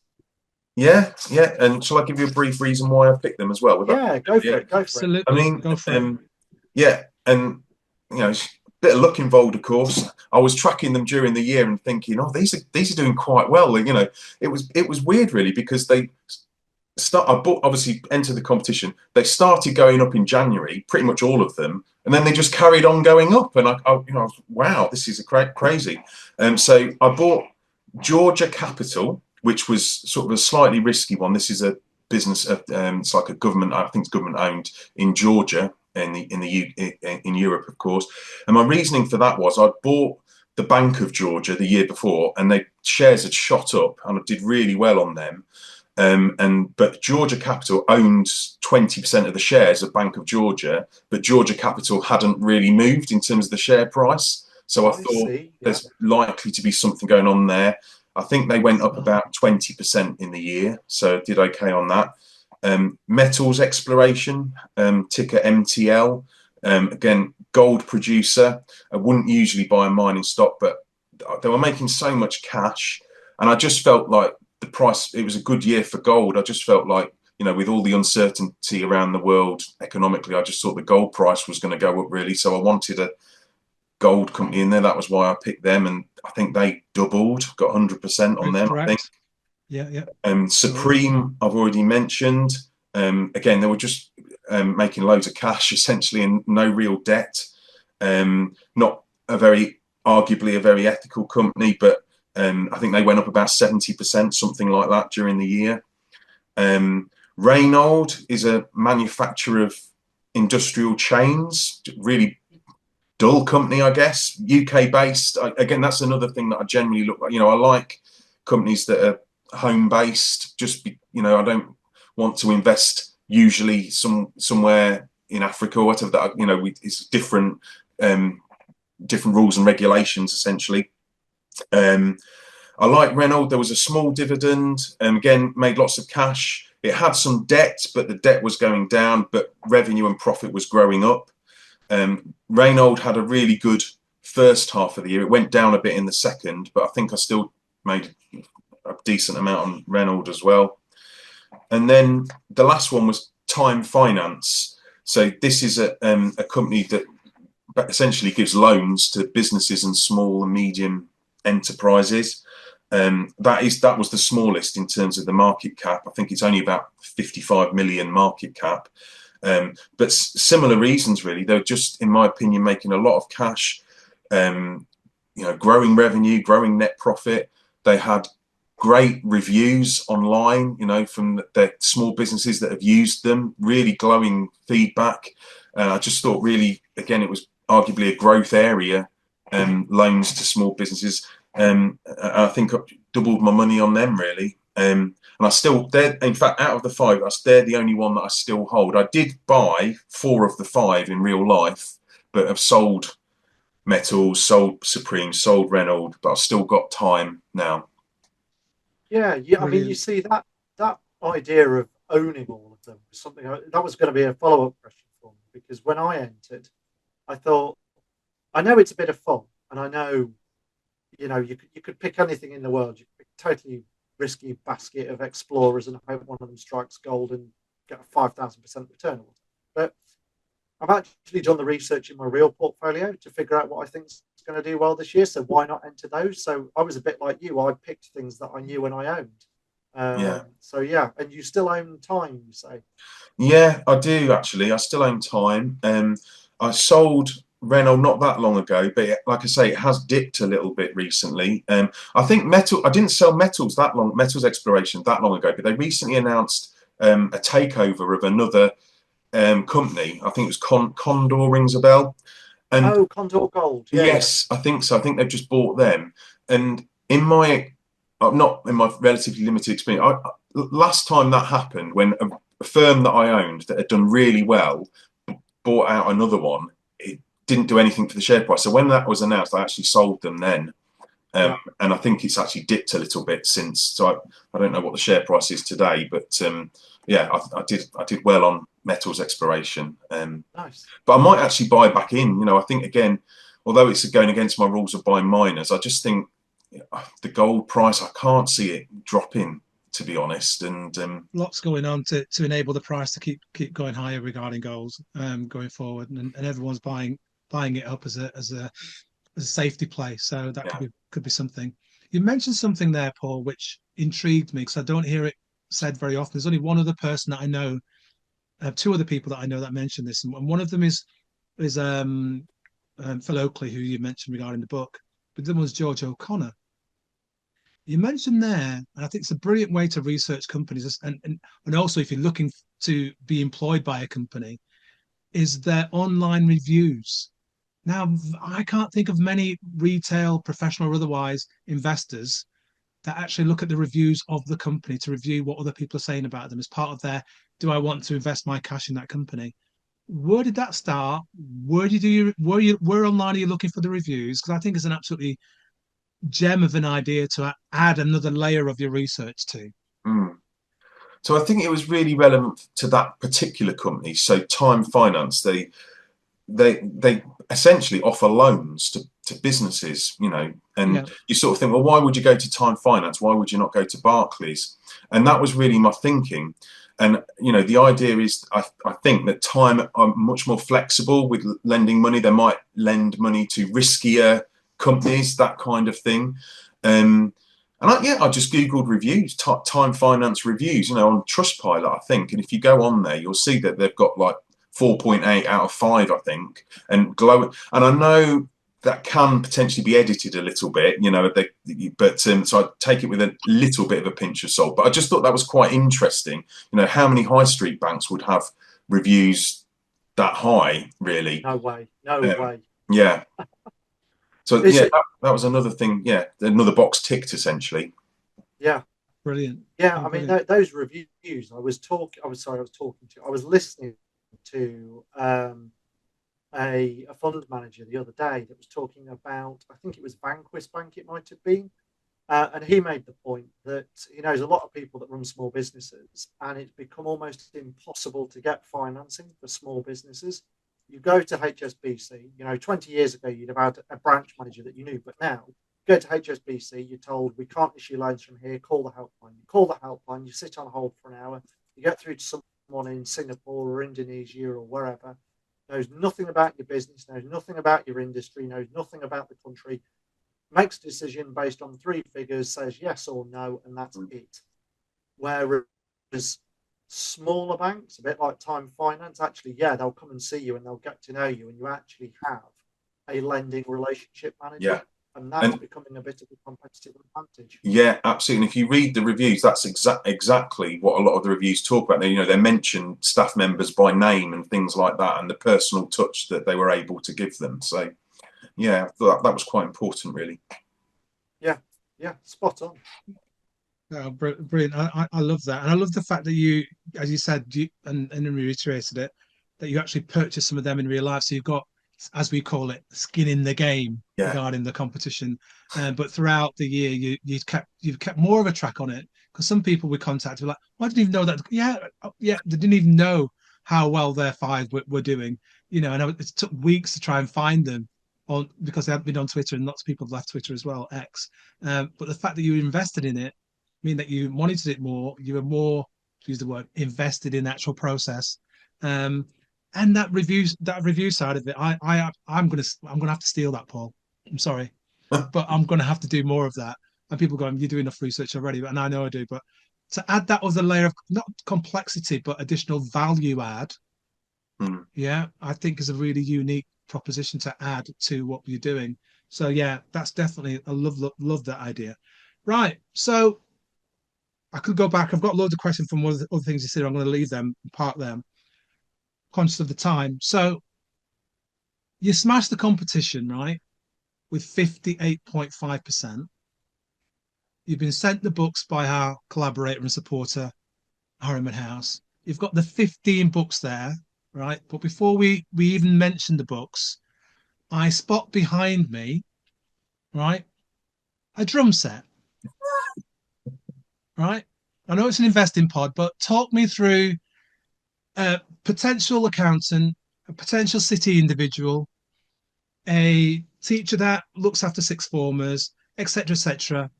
Yeah. And shall I give you a brief reason why I picked them as well? Go for it. Absolutely. I mean, go for it. Yeah, and it's a bit of luck involved, of course. I was tracking them during the year and thinking, these are doing quite well. It was weird, really, because I obviously entered the competition. They started going up in January, pretty much all of them, and then they just carried on going up. And I was, wow, this is crazy. So I bought Georgia Capital, which was sort of a slightly risky one. This is a business, it's like a government, I think it's government owned in Georgia, in Europe, of course. And my reasoning for that was I bought the Bank of Georgia the year before, and their shares had shot up, and I did really well on them. But Georgia Capital owned 20% of the shares of Bank of Georgia, but Georgia Capital hadn't really moved in terms of the share price. So I thought there's likely to be something going on there. I think they went up about 20% in the year, so I did okay on that. Metals exploration, ticker MTL. Again, gold producer. I wouldn't usually buy a mining stock, but they were making so much cash, and I just felt like the price, it was a good year for gold. I just felt like, with all the uncertainty around the world economically, I just thought the gold price was going to go up, really. So I wanted a gold company in there. That was why I picked them, and I think they doubled, got 100% on them. Correct. I think. Yeah. Supreme, I've already mentioned. Again, they were just making loads of cash, essentially, and no real debt. Not arguably a very ethical company, but I think they went up about 70%, something like that, during the year. Reynolds is a manufacturer of industrial chains, really dull company, I guess, UK based. Again, that's another thing that I generally look at. I like companies that are home based. I don't want to invest usually somewhere in Africa or whatever. That it's different rules and regulations essentially. I like Reynolds. There was a small dividend, and again made lots of cash. It had some debt, but the debt was going down, but revenue and profit was growing up. Reynolds had a really good first half of the year. It went down a bit in the second, but I think I still made a decent amount on Reynolds as well. And then the last one was Time Finance. So this is a company that essentially gives loans to businesses and small and medium enterprises. That was the smallest in terms of the market cap. I think it's only about 55 million market cap. But similar reasons, really. They're just, in my opinion, making a lot of cash, growing revenue, growing net profit. They had great reviews online, from the small businesses that have used them, really glowing feedback. I just thought really, again, it was arguably a growth area, loans to small businesses. I think I doubled my money on them, really. And in fact, out of the 5, they're the only one that I still hold. I did buy 4 of the 5 in real life, but have sold Metals, sold Supreme, sold Reynolds, but I've still got Time now. Yeah. I mean, you see that idea of owning all of them was something that was going to be a follow-up question for me, because when I entered, I thought, I know it's a bit of fun, and I know, you could pick anything in the world. You could pick a totally risky basket of explorers and hope one of them strikes gold and get a 5,000% return. But I've actually done the research in my real portfolio to figure out what I think is going to do well this year. So why not enter those? So I was a bit like you. I picked things that I knew and I owned. So yeah, and you still own Time, you say? Yeah, I do actually. I still own Time. I sold Renault not that long ago, but like I say, it has dipped a little bit recently. I think I didn't sell Metals Exploration that long ago, but they recently announced a takeover of another company. I think it was Condor, rings a bell. And Condor Gold. Yes, I think so. I think they've just bought them. And not in my relatively limited experience, last time that happened, when a firm that I owned that had done really well bought out another one, it didn't do anything for the share price. So when that was announced, I actually sold them then. And I think it's actually dipped a little bit since. So I don't know what the share price is today, but I did well on Metals Exploration. Nice. But I might actually buy back in. I think, again, although it's going against my rules of buying miners, I just think the gold price, I can't see it dropping, to be honest. And lots going on to enable the price to keep going higher regarding gold going forward, and everyone's buying it up as a safety play. So that could be something. You mentioned something there, Paul, which intrigued me because I don't hear it said very often. There's only one other person that I know. I have 2 other people that I know that mentioned this, and one of them is Phil Oakley, who you mentioned regarding the book, but the other one's George O'Connor. You mentioned there, and I think it's a brilliant way to research companies, and also if you're looking to be employed by a company, is their online reviews. Now, I can't think of many retail, professional or otherwise, investors that actually look at the reviews of the company to review what other people are saying about them as part of their, do I want to invest my cash in that company? Where did that start? Where online are you looking for the reviews? Because I think it's an absolutely gem of an idea to add another layer of your research to. So I think it was really relevant to that particular company. So Time Finance, they essentially offer loans to businesses, and you sort of think, well, why would you go to Time Finance? Why would you not go to Barclays? And that was really my thinking. And, the idea is, I think that Time are much more flexible with lending money. They might lend money to riskier companies, that kind of thing. And I just Googled reviews, Time Finance reviews, on Trustpilot, I think. And if you go on there, you'll see that they've got like 4.8 out of 5, I think, and glowing. And I know that can potentially be edited a little bit, so I take it with a little bit of a pinch of salt. But I just thought that was quite interesting. How many high street banks would have reviews that high, really. No way. No way. Yeah. So that was another thing. Yeah, another box ticked essentially. Yeah. Brilliant. Yeah, I mean those reviews. I was listening to a fund manager the other day that was talking about, I think it was Vanquis Bank, it might have been, and he made the point that he knows a lot of people that run small businesses, and it's become almost impossible to get financing for small businesses. You go to HSBC, 20 years ago, you'd have had a branch manager that you knew, but now you go to HSBC, you're told, we can't issue loans from here, call the helpline. You call the helpline, you sit on hold for an hour, you get through to someone in Singapore or Indonesia or wherever, knows nothing about your business, knows nothing about your industry, knows nothing about the country, makes a decision based on 3 figures, says yes or no, and that's it. Whereas smaller banks, a bit like Time Finance, actually, they'll come and see you and they'll get to know you, and you actually have a lending relationship manager. Yeah. And that's becoming a bit of a competitive advantage. Yeah, absolutely. And if you read the reviews, that's exactly what a lot of the reviews talk about. They mention staff members by name and things like that, and the personal touch that they were able to give them. So, yeah, that was quite important, really. Yeah, spot on. Oh, brilliant. I love that. And I love the fact that you, as you said, and reiterated it, that you actually purchased some of them in real life. So you've got, as we call it, skin in the game regarding the competition. But throughout the year, you've kept more of a track on it, because some people we contacted were like, "I didn't even know that." Yeah, they didn't even know how well their 5 were doing. And it took weeks to try and find them because they hadn't been on Twitter, and lots of people have left Twitter as well, X. But the fact that you invested in it mean that you monitored it more. You were more, to use the word, invested in the actual process. And that review side of it, I'm gonna have to steal that, Paul. I'm sorry, but I'm gonna have to do more of that. And people going, "You do enough research already," and I know I do. But to add that other layer of not complexity, but additional value add, I think is a really unique proposition to add to what you're doing. So yeah, that's definitely I love that idea. Right, so I could go back. I've got loads of questions from other things you said. I'm going to leave them, park them, conscious of the time. So you smashed the competition, right, with 58.5%. You've been sent the books by our collaborator and supporter, Harriman House. You've got the 15 books there, right? But before we even mention the books, I spot behind me, right, a drum set. Right? I know it's an investing pod, but talk me through a potential accountant, a potential city individual, a teacher that looks after 6th formers, etc., etc.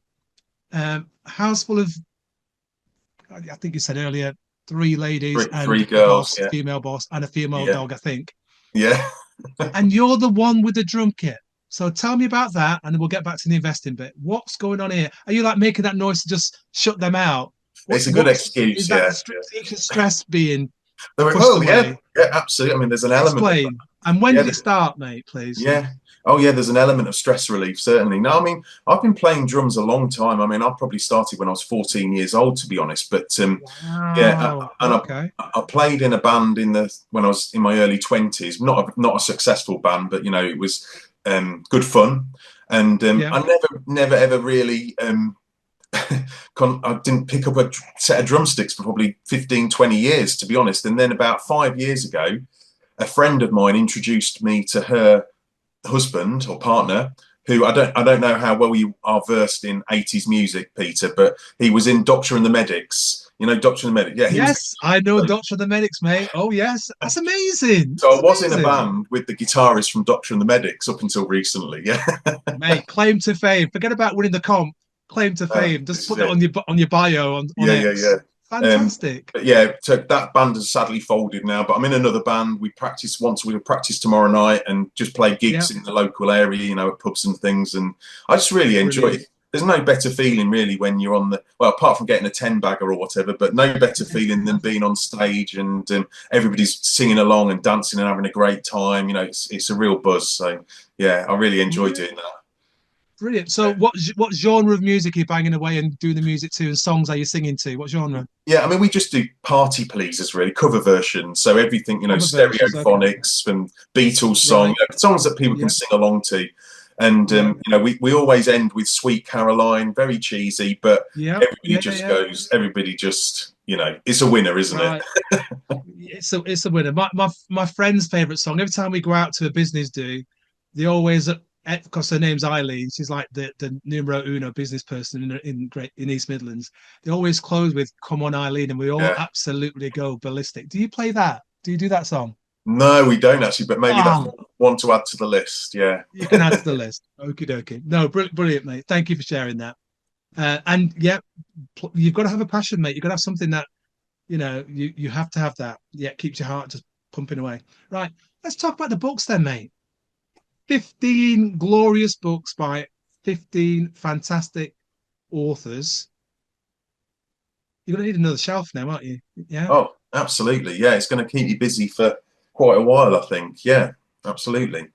House full of, I think you said earlier, 3 ladies and 3 girls, boss, female boss, and a female dog, I think. Yeah. And you're the one with the drum kit. So tell me about that, and then we'll get back to the investing bit. What's going on here? Are you like making that noise to just shut them out? It's a good excuse. Is that stress being pushed away? Yeah, absolutely. I mean, there's an element. Explain. And when did it start, mate? Please. Yeah. Oh, yeah. There's an element of stress relief, certainly. No, I mean, I've been playing drums a long time. I mean, I probably started when I was 14 years old, to be honest. But wow. I played in a band when I was in my early 20s. Not a successful band, but it was good fun. And I never ever really I didn't pick up a set of drumsticks for probably 15, 20 years, to be honest. And then about 5 years ago, a friend of mine introduced me to her husband or partner, who I don't know how well you are versed in 80s music, Peter, but he was in Doctor and the Medics. You know Doctor and the Medics? Yeah. Yes, I know Doctor and the Medics, mate. Oh, yes. That's amazing. So I was in a band with the guitarist from Doctor and the Medics up until recently. Yeah. Mate, claim to fame. Forget about winning the comp. Claim to fame. Just put it on your bio on X. Yeah. Fantastic. But yeah, so that band has sadly folded now, but I'm in another band. We practice tomorrow night and just play gigs in the local area, at pubs and things. And I just really enjoy it. There's no better feeling really when you're on apart from getting a 10 bagger or whatever, but no better feeling than being on stage and everybody's singing along and dancing and having a great time. It's a real buzz. So yeah, I really enjoy doing that. Brilliant. So what genre of music are you banging away and doing the music to, and songs are you singing to? What genre? Yeah, I mean, we just do party pleasers, really, cover versions. So everything, stereophonics and Beatles songs, songs that people can sing along to. And, we always end with Sweet Caroline, very cheesy, but everybody just, it's a winner, isn't it? It's a winner. My friend's favourite song, every time we go out to a business do, they always, because her name's Eileen, she's like the numero uno business person in East Midlands. They always close with "Come on, Eileen," and we all absolutely go ballistic. Do you play that? Do you do that song? No, we don't actually, but maybe that's one to add to the list. Yeah, you can add to the list. Okie dokie. No, brilliant, mate. Thank you for sharing that. And you've got to have a passion, mate. You've got to have something that you have to have that. Yeah, keeps your heart just pumping away. Right. Let's talk about the books then, mate. 15 glorious books by 15 fantastic authors. You're going to need another shelf now, aren't you? Yeah. Oh, absolutely. Yeah, it's going to keep you busy for quite a while, I think. Yeah, absolutely.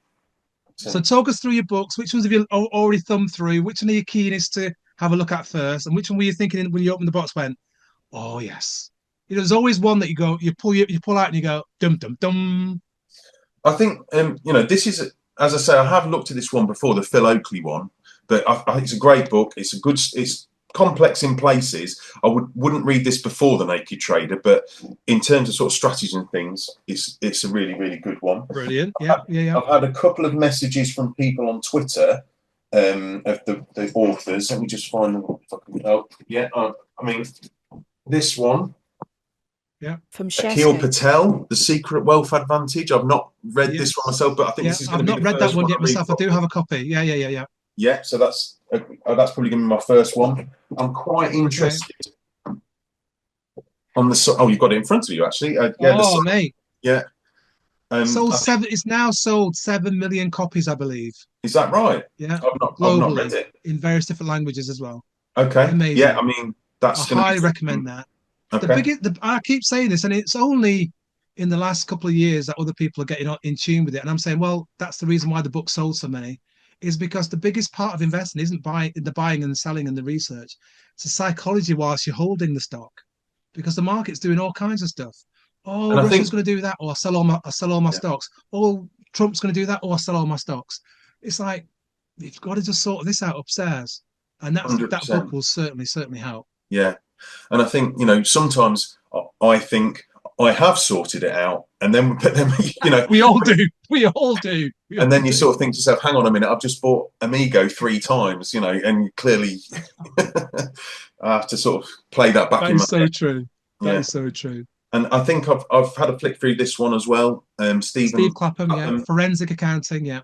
So talk us through your books. Which ones have you already thumbed through? Which one are you keenest to have a look at first? And which one were you thinking when you opened the box went, oh, yes. There's always one that you pull out and you go, dum, dum, dum. I think, this is... As I say, I have looked at this one before, the Phil Oakley one, but I think it's a great book. It's complex in places. I wouldn't read this before The Naked Trader, but in terms of sort of strategy and things, it's a really, really good one. Brilliant. Yeah. I've had a couple of messages from people on Twitter of the authors. Let me just find them if I can help. Yeah, I mean, this one. Yeah. From Akil Patel, The Secret Wealth Advantage. I've not read this one myself, but I think this is going to be the first one. I've not read that one yet myself. I do have a copy. Yeah. Yeah, so that's probably going to be my first one. I'm quite interested on the. Oh, you've got it in front of you, actually. Mate. Yeah. It's now sold 7 million copies, I believe. Is that right? Yeah. I've not read it in various different languages as well. Okay. Amazing. Yeah, I mean I highly recommend that. Okay. I keep saying this, and it's only in the last couple of years that other people are getting in tune with it. And I'm saying, well, that's the reason why the book sold so many, is because the biggest part of investing isn't the buying and selling and the research. It's the psychology whilst you're holding the stock, because the market's doing all kinds of stuff. Oh, Russia's going to do that, or I sell all my stocks. Oh, Trump's going to do that, or I sell all my stocks. It's like, you've got to just sort this out upstairs, and that book will certainly help. Yeah. And I think, sometimes I think I have sorted it out, but then, we all do. And then you sort of think to yourself, hang on a minute, I've just bought Amigo 3 times, and clearly I have to sort of play that back in my head. True. That is so true. And I think I've had a flick through this one as well. Steve Clapham, Forensic Accounting, yeah.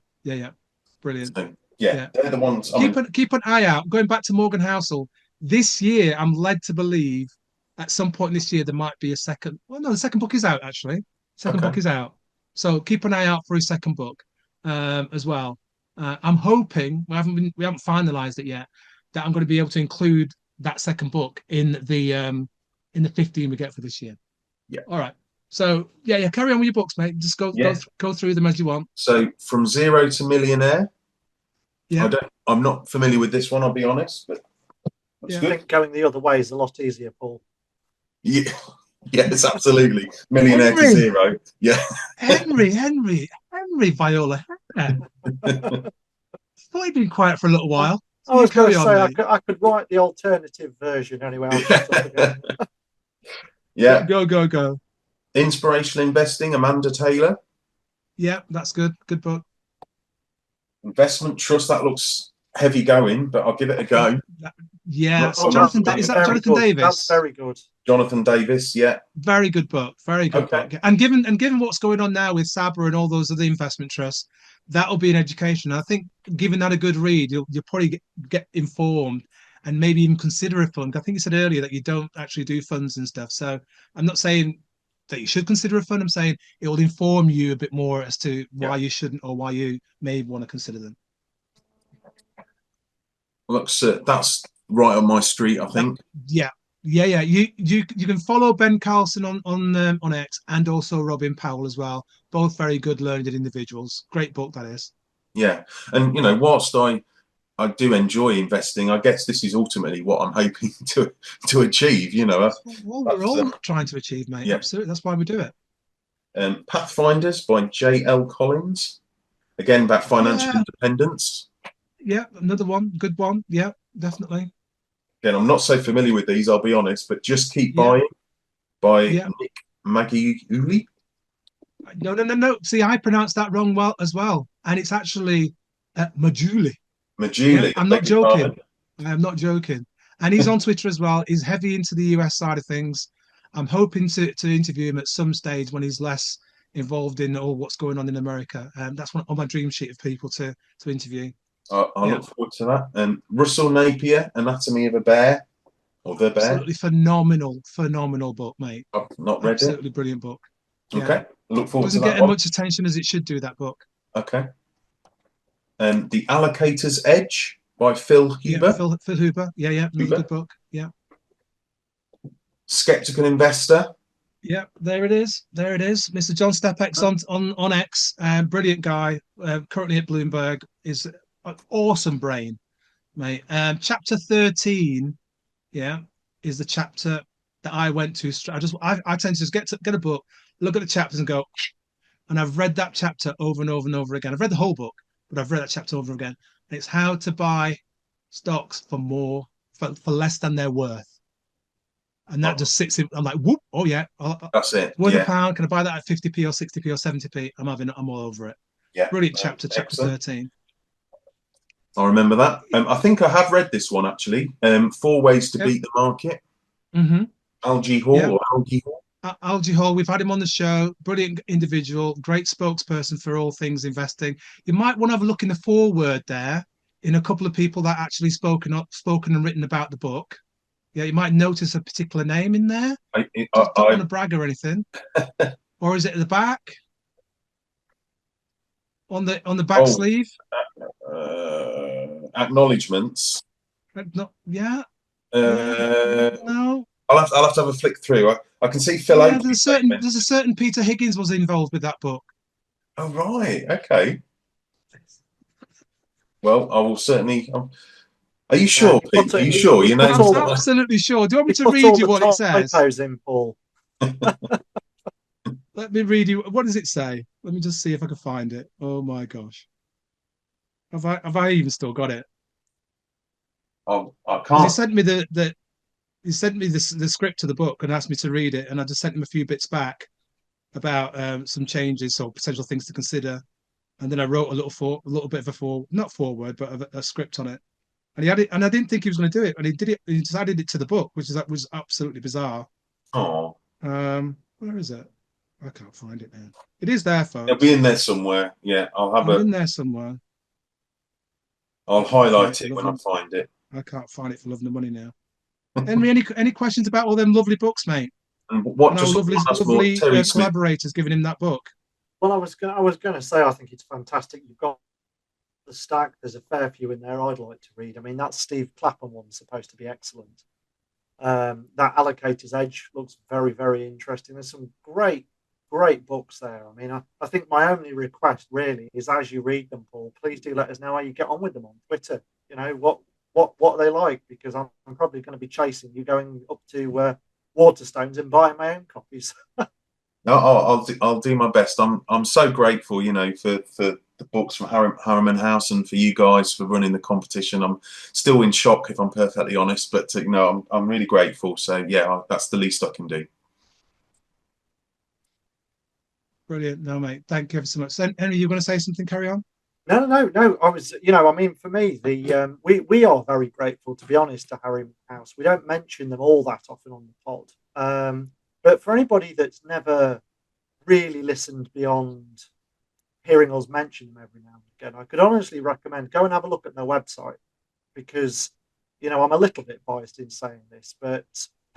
Brilliant. So, they're the ones. Keep an eye out. Going back to Morgan Housel, this year, I'm led to believe at some point this year there might be a second. Well, no, the second book is out actually. Book is out, so keep an eye out for his second book as well. I'm hoping we haven't finalised it yet, that I'm going to be able to include that second book in the 15 we get for this year. Yeah. All right. So carry on with your books, mate. Just go through them as you want. So From Zero to Millionaire. Yeah. I'm not familiar with this one, I'll be honest, but. I think going the other way is a lot easier, Paul. Yeah, yes, absolutely. Millionaire to Zero. Yeah. Henry Viola. I thought he'd been quiet for a little while. I was going to say I could write the alternative version anyway. Yeah. Go. Inspirational Investing, Amanda Taylor. Yeah, that's good. Good book. Investment Trust, that looks heavy going, but I'll give it a go. Yeah, Jonathan Davis. That's very good. Jonathan Davis, yeah. Very good book. Very good book. And given what's going on now with Sabra and all those other investment trusts, that'll be an education. I think giving that a good read, you'll probably get informed and maybe even consider a fund. I think you said earlier that you don't actually do funds and stuff. So I'm not saying that you should consider a fund. I'm saying it will inform you a bit more as to why you shouldn't or why you may want to consider them. Looks that's right on my street, I think. Yeah. You can follow Ben Carlson on X and also Robin Powell as well. Both very good learned individuals. Great book that is. Yeah, and whilst I I do enjoy investing. I guess this is ultimately what I'm hoping to achieve. You know, well, we're all trying to achieve, mate. Yeah. Absolutely, that's why we do it. Pathfinders by J.L. Collins, again about financial independence. Yeah, another one, good one. Yeah, definitely. Again, I'm not so familiar with these, I'll be honest, but Just Keep Buying by Nick Maggiuli. No. See, I pronounced that wrong as well. And it's actually Maggiuli. Maggiuli. I'm not joking. I'm not joking. And he's on Twitter as well. He's heavy into the US side of things. I'm hoping to interview him at some stage when he's less involved in all what's going on in America. That's on my dream sheet of people to interview. I look forward to that. Russell Napier, Anatomy of a Bear, or The Bear. Absolutely phenomenal book, mate. I've not read it. Absolutely brilliant book. Okay, look forward to that. Doesn't get as much attention as it should do, that book. Okay. The Allocator's Edge by Phil Huber. Yeah, Phil Huber. Yeah, another good book. Yeah. Skeptical Investor. Yeah, there it is. Mr. John Stepex on X. Brilliant guy. Currently at Bloomberg. Is an awesome brain, mate. Chapter 13, is the chapter that I went to. I tend to just get a book, look at the chapters and go, and I've read that chapter over and over and over again. I've read the whole book, but I've read that chapter over again. And it's how to buy stocks for less than they're worth. And that just sits in. I'm like, whoop! Oh yeah, that's it. Worth a pound. Can I buy that at 50p or 60p or 70p? I'm all over it. Yeah, brilliant chapter 13. I remember that. I think I have read this one actually. 4 Ways to Beat the Market. Mm-hmm. Algie Hall. Algie Hall. We've had him on the show. Brilliant individual. Great spokesperson for all things investing. You might want to have a look in the foreword there. In a couple of people that actually spoken and written about the book. Yeah, you might notice a particular name in there. I don't want to brag or anything. Or is it at the back? On the back sleeve? Acknowledgements. Yeah. No. I'll have to have a flick through. I can see Phil. Yeah, there's a certain Peter Higgins was involved with that book. Oh right, okay. Well, I will certainly. Are you sure, Pete? Are you sure? You know, I'm absolutely sure. Do you want me to read you what it says? In, Paul. Let me read you. What does it say? Let me just see if I can find it. Oh my gosh. Have I even still got it? Oh, I can't. He sent me the script to the book and asked me to read it, and I just sent him a few bits back about some changes or potential things to consider, and then I wrote a little bit of not foreword, but a script on it. And he had it, and I didn't think he was going to do it, and he did it. He just added it to the book, which was absolutely bizarre. Oh, where is it? I can't find it now. It is there, folks. It'll be in there somewhere. Yeah, in there somewhere. I'll highlight it when I find it. I can't find it for love nor money now. Henry, any questions about all them lovely books, mate? And what and lovely collaborators giving him that book? Well, I was going to say I think it's fantastic. You've got the stack. There's a fair few in there I'd like to read. I mean, that Steve Clapham one's supposed to be excellent. That Allocator's Edge looks very, very interesting. There's some great books there. I mean, I think my only request really is, as you read them, Paul, please do let us know how you get on with them on Twitter. You know, what are they like? Because I'm probably going to be chasing you going up to Waterstones and buying my own copies. No, I'll do my best. I'm so grateful, you know, for the books from Harriman House and for you guys for running the competition. I'm still in shock, if I'm perfectly honest, but you know, I'm really grateful. So yeah, that's the least I can do. Brilliant. No, mate. Thank you ever so much. So, Henry, you going to say something? Carry on. No. I was, you know, I mean, for me, we are very grateful, to be honest, to Harriman House. We don't mention them all that often on the pod. But for anybody that's never really listened beyond hearing us mention them every now and again, I could honestly recommend go and have a look at their website, because, you know, I'm a little bit biased in saying this, but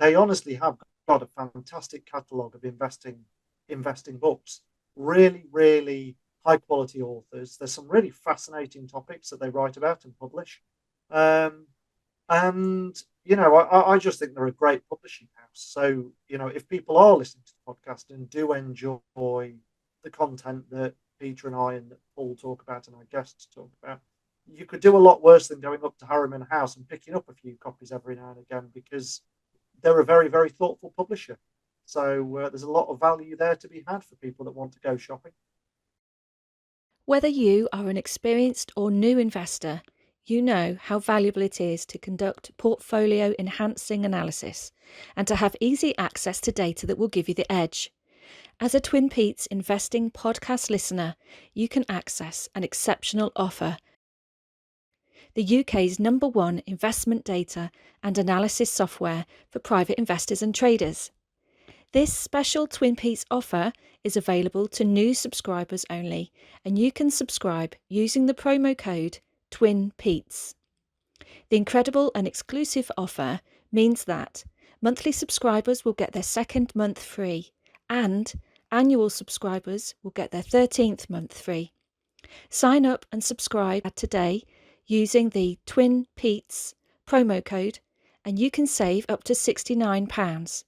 they honestly have got a fantastic catalogue of investing books. Really, really high quality authors. There's some really fascinating topics that they write about and publish. And, you know, I just think they're a great publishing house. So, you know, if people are listening to the podcast and do enjoy the content that Peter and I and Paul talk about and our guests talk about, you could do a lot worse than going up to Harriman House and picking up a few copies every now and again, because they're a very, very thoughtful publisher. So there's a lot of value there to be had for people that want to go shopping. Whether you are an experienced or new investor, you know how valuable it is to conduct portfolio enhancing analysis and to have easy access to data that will give you the edge. As a TwinPetes Investing podcast listener, you can access an exceptional offer. The UK's #1 investment data and analysis software for private investors and traders. This special TwinPetes offer is available to new subscribers only, and you can subscribe using the promo code TwinPetes. The incredible and exclusive offer means that monthly subscribers will get their second month free, and annual subscribers will get their 13th month free. Sign up and subscribe today using the TwinPetes promo code, and you can save up to £69.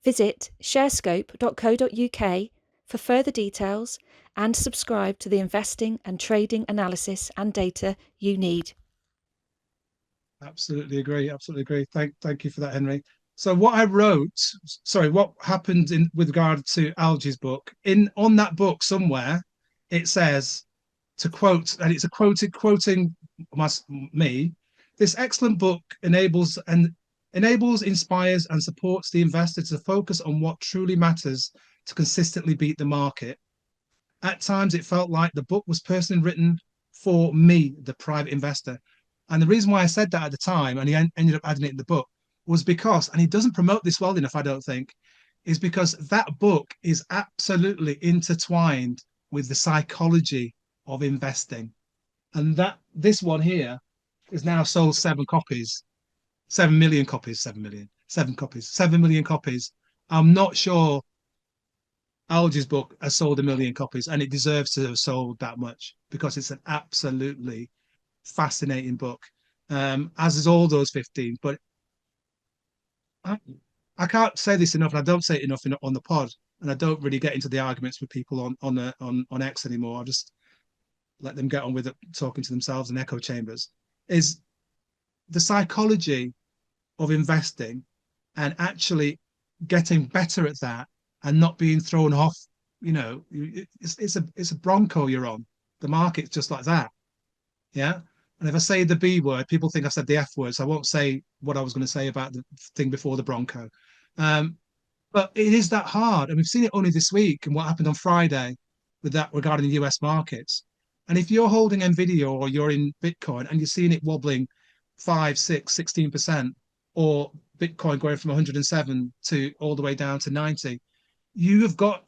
Visit sharescope.co.uk for further details and subscribe to the investing and trading analysis and data you need. Absolutely agree. Absolutely agree. Thank you for that, Henry. So what happened with regard to Algie's book, on that book somewhere, it says, to quote, and it's quoting me, this excellent book enables, inspires and supports the investor to focus on what truly matters to consistently beat the market. At times, it felt like the book was personally written for me, the private investor. And the reason why I said that at the time, and he ended up adding it in the book, was because, and he doesn't promote this well enough, I don't think, is because that book is absolutely intertwined with the psychology of investing. And this one here is now sold 7 million copies. I'm not sure Algie's book has sold 1 million copies, and it deserves to have sold that much because it's an absolutely fascinating book, as is all those 15. But I can't say this enough, and I don't say it enough on the pod, and I don't really get into the arguments with people on X anymore. I just let them get on with it, talking to themselves in echo chambers. Is the psychology of investing and actually getting better at that and not being thrown off. It's a bronco you're on. The market's just like that. Yeah. And if I say the B word, people think I said the F word, so I won't say what I was going to say about the thing before the bronco. But it is that hard. And we've seen it only this week and what happened on Friday with that regarding the US markets. And if you're holding NVIDIA or you're in Bitcoin and you're seeing it wobbling 5, 6, 16%, or Bitcoin going from 107 to all the way down to 90, you've got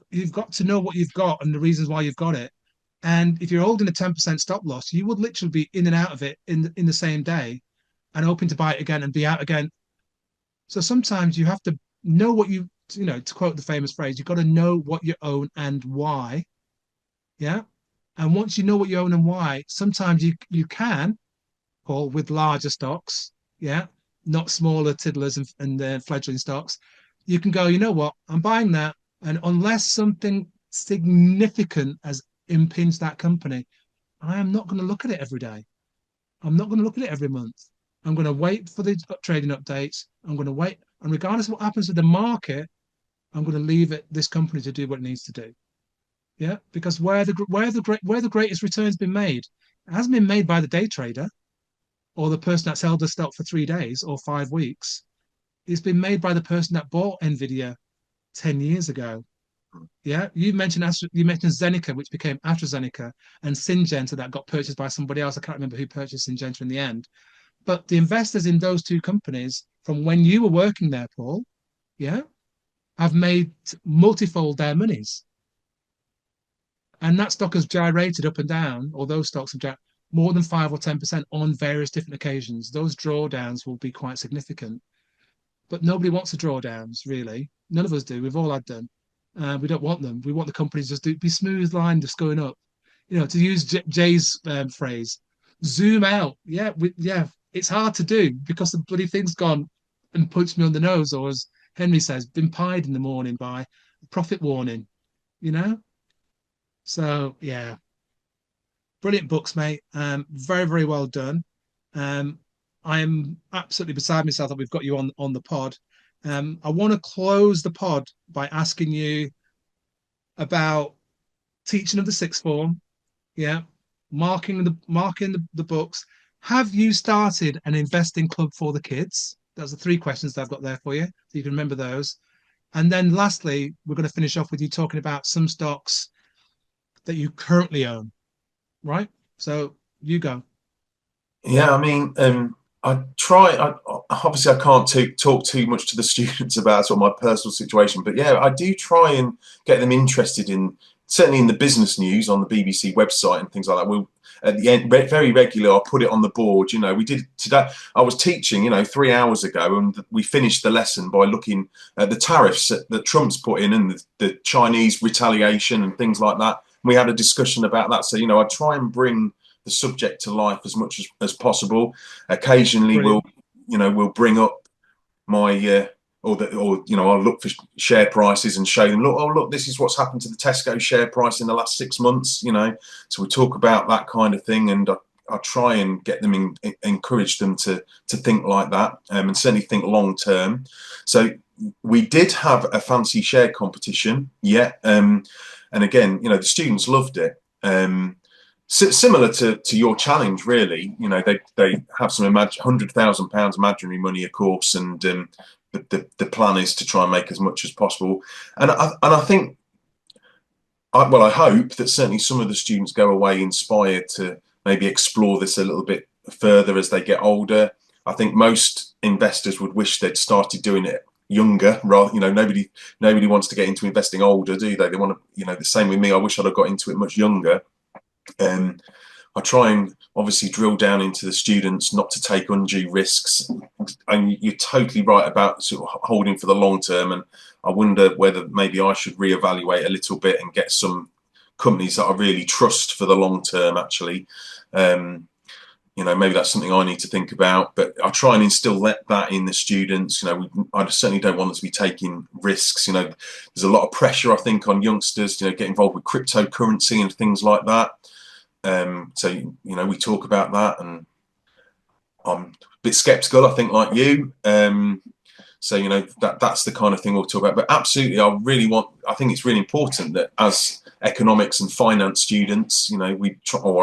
to know what you've got and the reasons why you've got it. And if you're holding a 10% stop loss, you would literally be in and out of it in the same day and hoping to buy it again and be out again. So sometimes you have to know what to quote the famous phrase, you've got to know what you own and why. Yeah. And once you know what you own and why, sometimes you can, Paul, with larger stocks, yeah, not smaller tiddlers and fledgling stocks, you can go, you know what, I'm buying that. And unless something significant has impinged that company, I am not going to look at it every day. I'm not going to look at it every month. I'm going to wait for the trading updates. I'm going to wait. And regardless of what happens with the market, I'm going to leave this company to do what it needs to do. Yeah, because where the greatest return's been made, it hasn't been made by the day trader or the person that's held the stock for 3 days or 5 weeks. It's been made by the person that bought NVIDIA 10 years ago. Yeah, you mentioned Zeneca, which became AstraZeneca, and Syngenta that got purchased by somebody else. I can't remember who purchased Syngenta in the end. But the investors in those 2 companies from when you were working there, Paul, yeah, have made multifold their monies. And that stock has gyrated up and down, or those stocks have gyrated more than 5 or 10% on various different occasions. Those drawdowns will be quite significant. But nobody wants the drawdowns, really. None of us do. We've all had them. We don't want them. We want the companies just to be smooth line, just going up. To use Jay's phrase, zoom out. Yeah, it's hard to do because the bloody thing's gone and punched me on the nose, or as Henry says, been pied in the morning by a profit warning. So yeah, Brilliant books, mate. Very, very well done. I am absolutely beside myself that we've got you on the pod. I want to close the pod by asking you about teaching of the sixth form. Yeah, marking the books. Have you started an investing club for the kids? Those are 3 questions that I've got there for you, so you can remember those. And then lastly, we're going to finish off with you talking about some stocks that you currently own. Right? So you go. Yeah, I mean, I try. Obviously, I can't talk too much to the students about sort of my personal situation, but yeah, I do try and get them interested in, certainly in the business news on the BBC website and things like that. We'll at the end very regularly, I'll put it on the board. You know, we did today. I was teaching, 3 hours ago, and we finished the lesson by looking at the tariffs that Trump's put in and the Chinese retaliation and things like that. We had a discussion about that. So, I try and bring the subject to life as much as possible. Occasionally, we'll bring up my I'll look for share prices and show them, look, this is what's happened to the Tesco share price in the last 6 months. So we talk about that kind of thing, and I try and get them encourage them to think like that, and certainly think long term. So we did have a fancy share competition, and again, the students loved it. Similar to your challenge, really. They have some £100,000 imaginary money, of course, and the plan is to try and make as much as possible. And I think, I hope that certainly some of the students go away inspired to maybe explore this a little bit further as they get older. I think most investors would wish they'd started doing it younger, rather. Nobody wants to get into investing older, do they? They want to, the same with me. I wish I'd have got into it much younger. I try and obviously drill down into the students not to take undue risks, and you're totally right about sort of holding for the long term. And I wonder whether maybe I should reevaluate a little bit and get some companies that I really trust for the long term, actually. Maybe that's something I need to think about, but I try and instill that in the students. I certainly don't want them to be taking risks. There's a lot of pressure, I think, on youngsters to get involved with cryptocurrency and things like that. So we talk about that, and I'm a bit skeptical, I think, like you. So that's the kind of thing we'll talk about. But absolutely, I think it's really important that as economics and finance students, I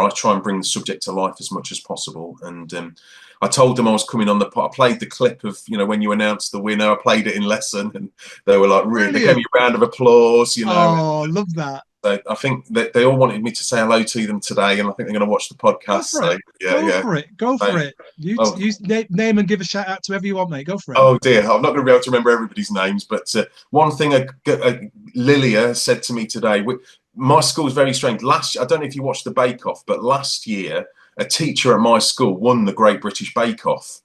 try and bring the subject to life as much as possible. And I told them I was coming on the pod. I played the clip of when you announced the winner. I played it in lesson, and they were like, really, they gave me a round of applause. Oh, I love that. So I think that they all wanted me to say hello to them today, and I think they're going to watch the podcast. Go for it. You name and give a shout out to whoever you want, mate. Go for it. Oh dear, I'm not going to be able to remember everybody's names, but one thing Lilia said to me today. My school is very strange. I don't know if you watched the Bake Off, but last year a teacher at my school won the Great British Bake Off.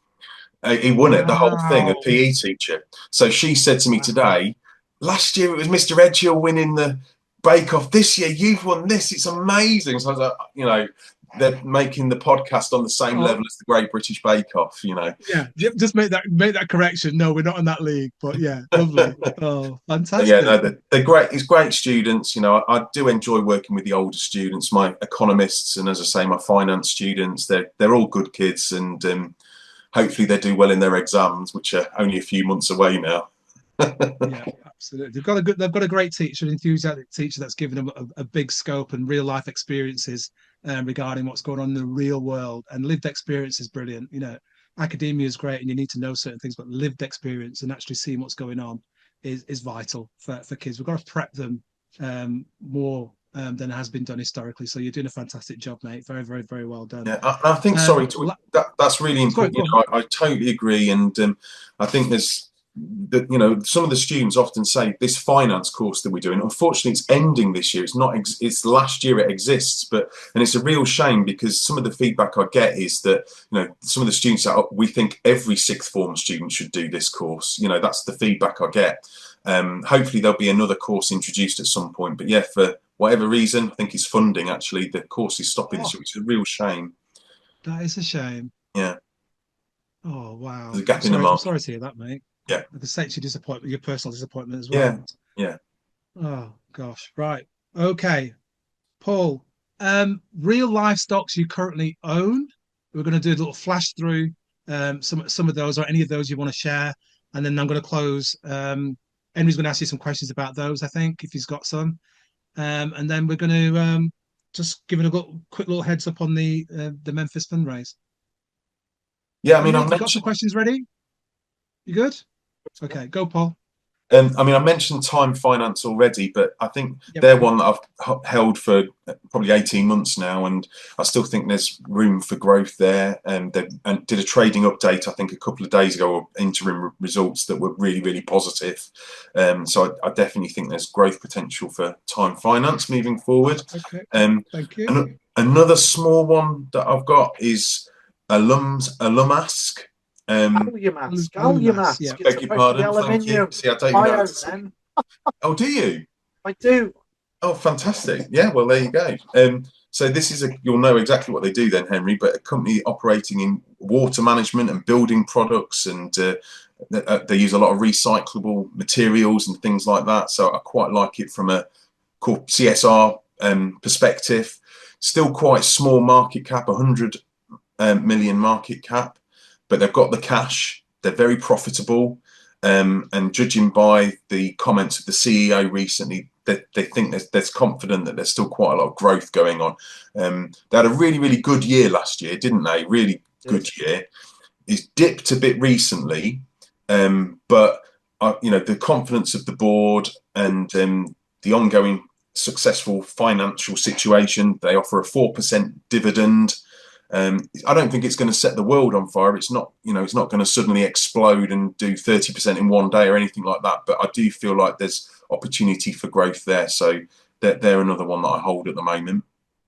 He won it, the whole thing, a PE teacher. So she said to me today, last year it was Mr. Edgill winning the Bake Off. This year you've won this. It's amazing. So I was like, they're making the podcast on the same level as the Great British Bake Off. Yeah, just make that correction. No, we're not in that league. But yeah, lovely. Oh, fantastic. Yeah, no, they're great. It's great students. I do enjoy working with the older students, my economists, and as I say, my finance students. They're all good kids, and hopefully they do well in their exams, which are only a few months away now. Yeah, absolutely. They've got a great teacher, an enthusiastic teacher that's given them a big scope and real life experiences regarding what's going on in the real world. And lived experience is brilliant. Academia is great, and you need to know certain things, but lived experience and actually seeing what's going on is vital for kids. We've got to prep them more than has been done historically. So you're doing a fantastic job, mate. Very, very, very well done. Yeah, I think. That's really important. I totally agree, and I think there's. Some of the students often say this finance course that we're doing, unfortunately it's ending this year. It's last year it exists, and it's a real shame, because some of the feedback I get is that some of the students we think every sixth form student should do this course. That's the feedback I get. Hopefully there'll be another course introduced at some point, but yeah, for whatever reason, I think it's funding, actually, the course is stopping this year, which is a real shame. That is a shame. Yeah. Oh wow. There's a gap in the market. I'm sorry to hear that, mate. Yeah, the sense your disappointment, your personal disappointment as well. Yeah. Oh gosh, right, okay, Paul. real life stocks you currently own. We're going to do a little flash through some of those, or any of those you want to share, and then I'm going to close. Henry's going to ask you some questions about those, I think, if he's got some, and then we're going to just give it a quick little heads up on the Menphys fundraise. Yeah, I mean, I've got some questions ready. You good? Okay, go, Paul. I mean, I mentioned Time Finance already, but I think they're one that I've held for probably 18 months now, and I still think there's room for growth there. And they did a trading update, I think, a couple of days ago, or interim results that were really, really positive. So I definitely think there's growth potential for Time Finance moving forward. Okay, thank you. Another small one that I've got is Alumask. Allumask. Yeah. Beg your pardon. Thank you. See, I don't know. Oh, do you? I do. Oh, fantastic. Yeah, well, there you go. So this is you'll know exactly what they do then, Henry, but a company operating in water management and building products, and they use a lot of recyclable materials and things like that. So I quite like it from a CSR perspective. Still quite small market cap, 100 million market cap. But they've got the cash, they're very profitable, and judging by the comments of the CEO recently, they think there's confident that there's still quite a lot of growth going on. They had a really, really good year last year, didn't they? Really good year. It's dipped a bit recently, but the confidence of the board and the ongoing successful financial situation, they offer a 4% dividend. I don't think it's going to set the world on fire. It's not, it's not going to suddenly explode and do 30% in one day or anything like that. But I do feel like there's opportunity for growth there. So they're another one that I hold at the moment.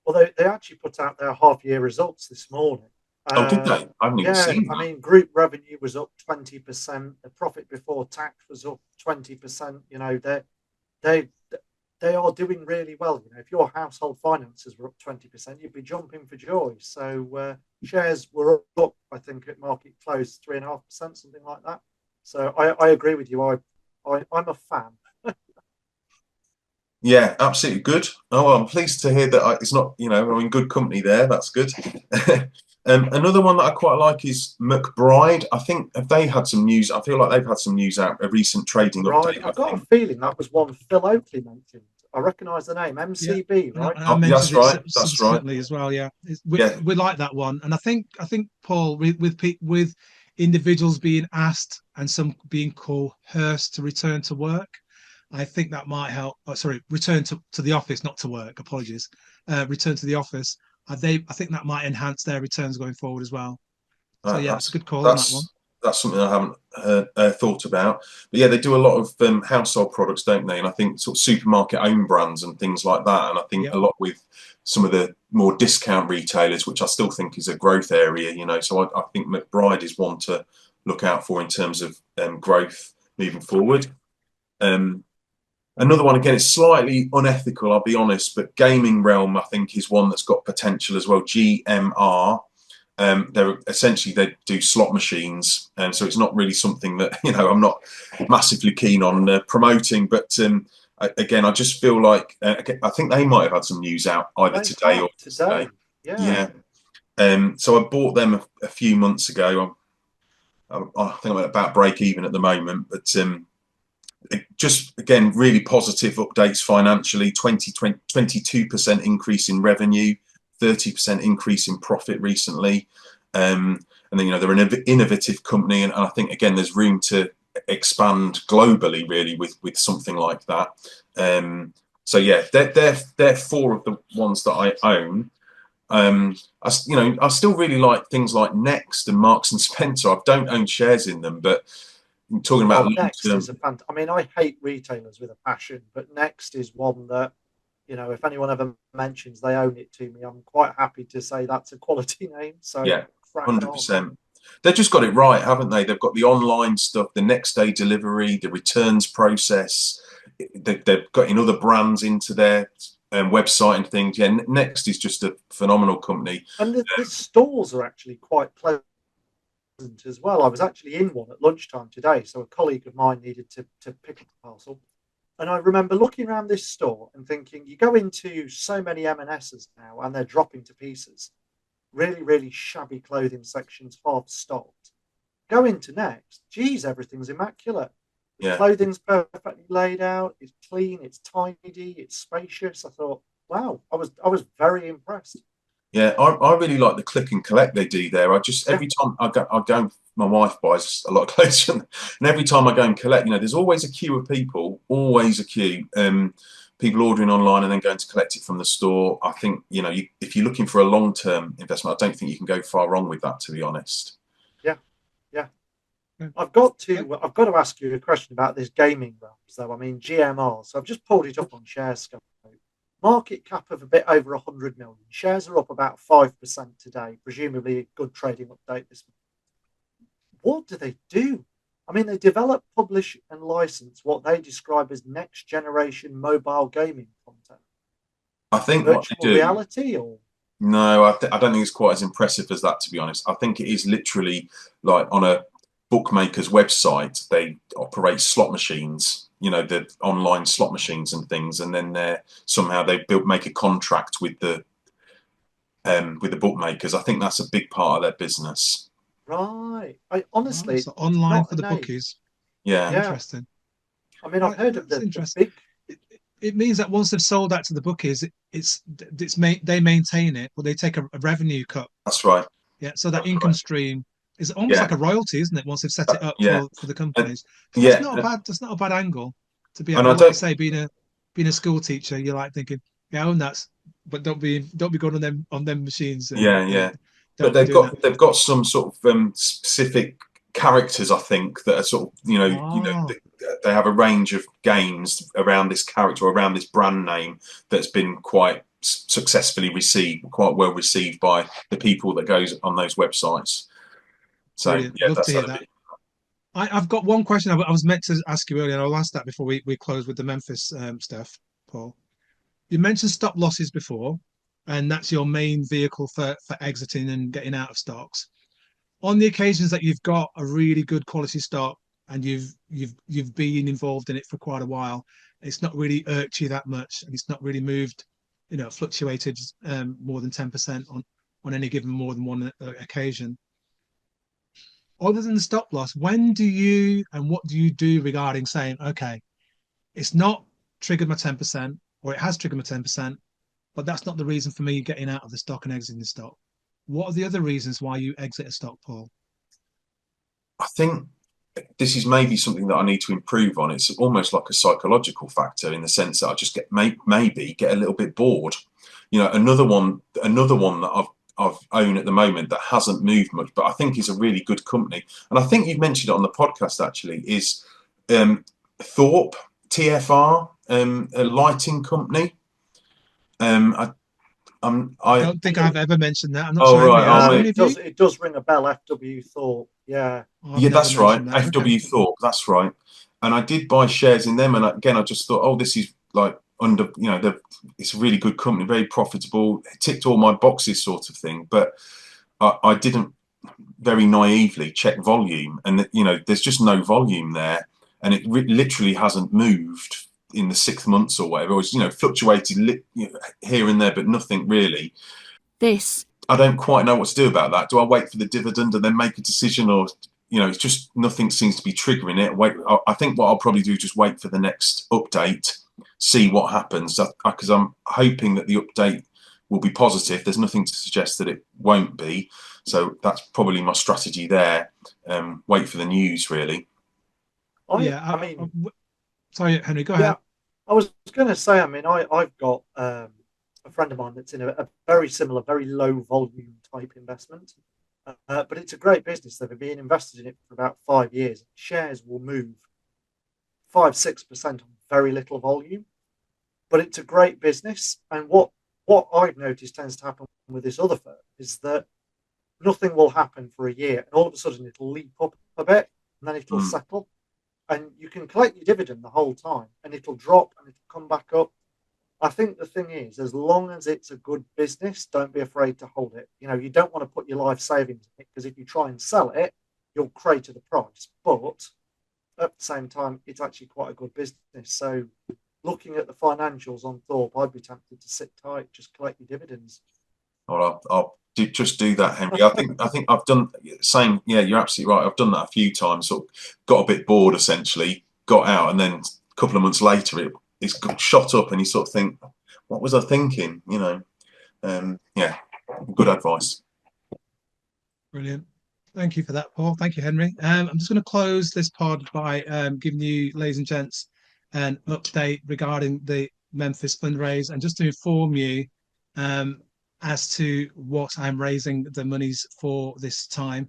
Well, they actually put out their half-year results this morning. Oh, did they? I haven't even seen that. I mean, group revenue was up 20%. The profit before tax was up 20%. They are doing really well. If your household finances were up 20%, you'd be jumping for joy. So shares were up, I think, at market close 3.5%, something like that. So I agree with you. I'm a fan. Yeah, absolutely good. Oh, well, I'm pleased to hear that it's not, I'm in good company there. That's good. Another one that I quite like is McBride. I think if they had some news, I feel like they've had some news out, a recent trading update. I've got a feeling that was one Phil Oakley mentioned. I recognise the name, MCB, right? That's right. That's right. As well, yeah. We like that one, and I think Paul, with individuals being asked and some being coerced to return to work, I think that might help. Return to the office, not to work. Apologies. Return to the office. I think that might enhance their returns going forward as well. So yeah, that's a good call on that one. That's something I haven't thought about. But yeah, they do a lot of household products, don't they? And I think sort of supermarket own brands and things like that. And I think a lot with some of the more discount retailers, which I still think is a growth area. So I think McBride is one to look out for in terms of growth moving forward. Another one, again, it's slightly unethical, I'll be honest, but Gaming Realm, I think, is one that's got potential as well. GMR. They do slot machines, and so it's not really something that I'm not massively keen on promoting. But again, I just feel like I think they might have had some news out either today or today. Yeah. So I bought them a few months ago. I think I'm at about break even at the moment, but just again, really positive updates financially. 22% increase in revenue. 30% increase in profit recently, and then they're an innovative company, and I think again there's room to expand globally really with something like that. So yeah, they're four of the ones that I own. I still really like things like Next and Marks and Spencer. I don't own shares in them, but I'm talking about Next is I mean, I hate retailers with a passion, but Next is one that, if anyone ever mentions they own it to me, I'm quite happy to say that's a quality name. So yeah, 100%. They've just got it right, haven't they? They've got the online stuff, the next day delivery, the returns process. They've got in other brands into their website and things. Yeah, Next is just a phenomenal company. And the stores are actually quite pleasant as well. I was actually in one at lunchtime today, so a colleague of mine needed to pick up a parcel. And I remember looking around this store and thinking, you go into so many M&S's now and they're dropping to pieces. Really, really shabby clothing sections, half stocked. Go into Next, geez, everything's immaculate. The clothing's perfectly laid out, it's clean, it's tidy, it's spacious. I thought, wow, I was very impressed. Yeah, I really like the click and collect they do there. I just, every time I go, my wife buys a lot of clothes, and every time I go and collect, there's always a queue of people, always a queue. People ordering online and then going to collect it from the store. I think, if you're looking for a long-term investment, I don't think you can go far wrong with that, to be honest. Yeah. I've got to ask you a question about this gaming realms, though. I mean, GMR. So I've just pulled it up on ShareScope. Market cap of a bit over 100 million. Shares are up about 5% today, presumably a good trading update this month. What do they do? I mean, they develop, publish, and license what they describe as next generation mobile gaming content. I think virtual what they do, reality, or no, I don't think it's quite as impressive as that, to be honest. I think it is literally like on a bookmaker's website, they operate slot machines, the online slot machines and things, and then make a contract with the bookmakers. I think that's a big part of their business. Right. I honestly, so online for the bookies. Yeah. Interesting. I mean, I've heard of the big. It means that once they've sold that to the bookies, they maintain it, but they take a revenue cut. That's right. Yeah. So that income stream is almost like a royalty, isn't it? Once they've set it up for the companies. That's not bad. That's not a bad angle to be. Like I say, being a school teacher, you're like thinking, I own that, but don't be going on them machines. But they've got some sort of specific characters, I think, that are sort of they have a range of games around this character, around this brand name that's been quite successfully received, quite well received by the people that goes on those websites. So brilliant. Love to hear that. I've got one question I was meant to ask you earlier, and I'll ask that before we close with the Menphys stuff, Paul. You mentioned stop losses before, and that's your main vehicle for exiting and getting out of stocks. On the occasions that you've got a really good quality stock and you've been involved in it for quite a while, it's not really irked you that much, and it's not really moved, fluctuated more than 10% on any given more than one occasion. Other than the stop loss, when do you and what do you do regarding saying, okay, it's not triggered my 10%, or it has triggered my 10%, but that's not the reason for me getting out of the stock and exiting the stock? What are the other reasons why you exit a stock, Paul? I think this is maybe something that I need to improve on. It's almost like a psychological factor, in the sense that I just maybe get a little bit bored. Another one that I've owned at the moment that hasn't moved much, but I think is a really good company, and I think you've mentioned it on the podcast actually, is Thorpe TFR, a lighting company. I don't think I've ever mentioned that. I'm not sure. Right. It does ring a bell. FW Thorpe. Yeah. That's right. FW Thorpe. That's right. And I did buy shares in them, and again, I just thought, this is like it's a really good company, very profitable, it ticked all my boxes, sort of thing. But I didn't very naively check volume, and there's just no volume there, and it literally hasn't moved in the 6 months or whatever. It was fluctuated here and there, but nothing really. I don't quite know what to do about that. Do I wait for the dividend and then make a decision, or it's just nothing seems to be triggering it? I think what I'll probably do is just wait for the next update, see what happens, because I'm hoping that the update will be positive. There's nothing to suggest that it won't be, so that's probably my strategy there. Wait for the news, really. Sorry, Henry, go ahead. I was going to say, I've got a friend of mine that's in a very similar, very low volume type investment, but it's a great business. They've been invested in it for about 5 years. Shares will move 5-6% on very little volume, but it's a great business. And what I've noticed tends to happen with this other firm is that nothing will happen for a year, and all of a sudden it'll leap up a bit, and then it'll settle. And you can collect your dividend the whole time, and it'll drop and it'll come back up. I think the thing is, as long as it's a good business, don't be afraid to hold it. You don't want to put your life savings in it, because if you try and sell it, you'll crater the price. But at the same time, it's actually quite a good business. So looking at the financials on Thorpe, I'd be tempted to sit tight, just collect your dividends. Or I'll just do that, Henry. I think I've done same. Yeah, you're absolutely right. I've done that a few times. Sort of got a bit bored, essentially, got out, and then a couple of months later, it's got shot up, and you sort of think, what was I thinking? You know, yeah, good advice. Brilliant. Thank you for that, Paul. Thank you, Henry. I'm just going to close this pod by giving you, ladies and gents, an update regarding the Menphys fundraise, and just to inform you as to what I'm raising the monies for this time.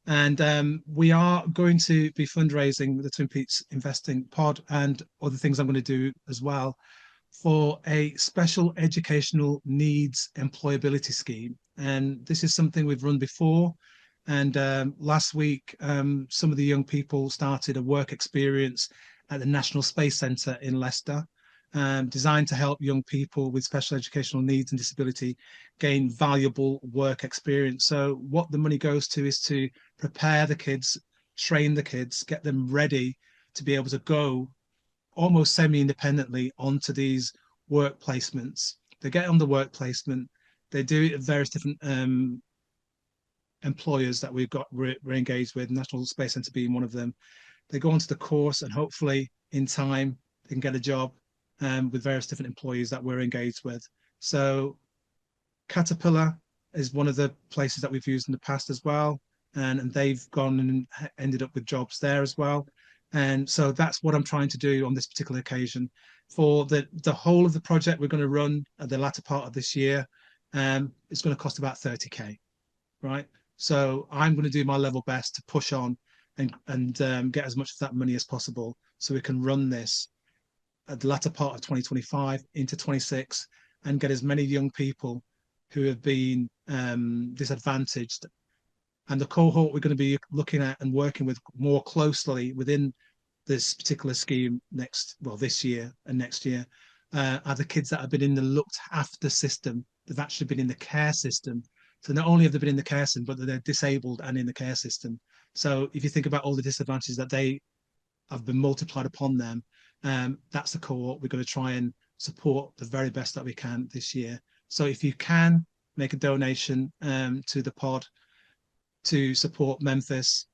And we are going to be fundraising with the TwinPetes Investing pod and other things I'm going to do as well for a special educational needs employability scheme. And this is something we've run before. And last week, some of the young people started a work experience at the National Space Centre in Leicester, designed to help young people with special educational needs and disability gain valuable work experience. So what the money goes to is to prepare the kids, train the kids, get them ready to be able to go almost semi-independently onto these work placements. They get on the work placement, they do it at various different employers that we're engaged with, National Space Centre being one of them. They go onto the course, and hopefully in time they can get a job with various different employees that we're engaged with. So Caterpillar is one of the places that we've used in the past as well, and they've gone and ended up with jobs there as well. And so that's what I'm trying to do on this particular occasion. For the whole of the project we're going to run at the latter part of this year, it's going to cost about 30k, right? So I'm going to do my level best to push on and get as much of that money as possible so we can run this at the latter part of 2025 into 26 and get as many young people who have been disadvantaged. And the cohort we're going to be looking at and working with more closely within this particular scheme this year and next year are the kids that have been in the looked after system. They've actually been in the care system. So not only have they been in the care system, but they're disabled and in the care system. So if you think about all the disadvantages that they have been multiplied upon them, that's the cohort we're going to try and support the very best that we can this year. So if you can make a donation to the pod to support Menphys,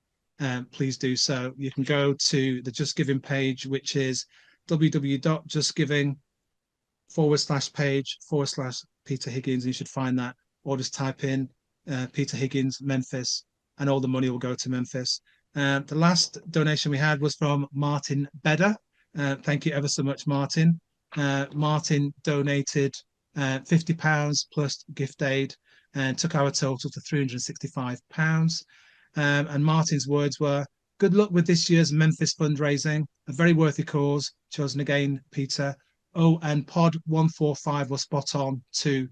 please do so. You can go to the Just Giving page, which is www.justgiving.page/Peter Higgins. You should find that, or just type in Peter Higgins, Menphys, and all the money will go to Menphys. The last donation we had was from Martin Bedder. Thank you ever so much, Martin. Martin donated £50 plus gift aid and took our total to £365. And Martin's words were, "Good luck with this year's Menphys fundraising, a very worthy cause, chosen again, Peter. Oh, and pod 145 was spot on too.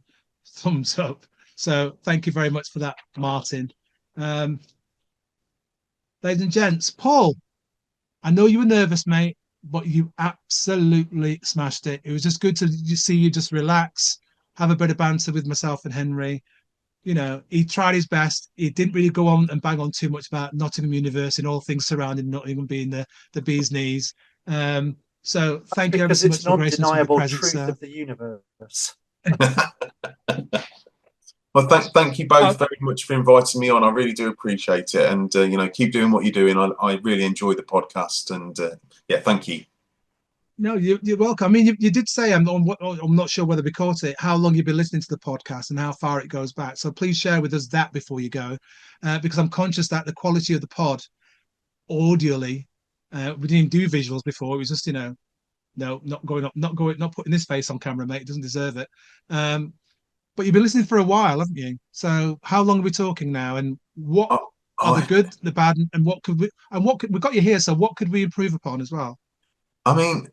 Thumbs up." So thank you very much for that, Martin. Ladies and gents, Paul, I know you were nervous, mate, but you absolutely smashed it. It was just good to see you just relax, have a bit of banter with myself and Henry. You know, he tried his best. He didn't really go on and bang on too much about Nottingham University and all things surrounding Nottingham being the bee's knees. So thank you ever so much for gracing us with your presence, truth of the universe. Well, thank you both very much for inviting me on. I really do appreciate it, and keep doing what you're doing. I really enjoy the podcast, and thank you. No, you're welcome. I mean, you did say, I'm not sure whether we caught it, how long you've been listening to the podcast and how far it goes back. So please share with us that before you go, because I'm conscious that the quality of the pod, audially, we didn't do visuals before. It was just, not putting this face on camera, mate. It doesn't deserve it. But you've been listening for a while, haven't you? So how long are we talking now? And what are the good, the bad, and what we got you here? So what could we improve upon as well? I mean,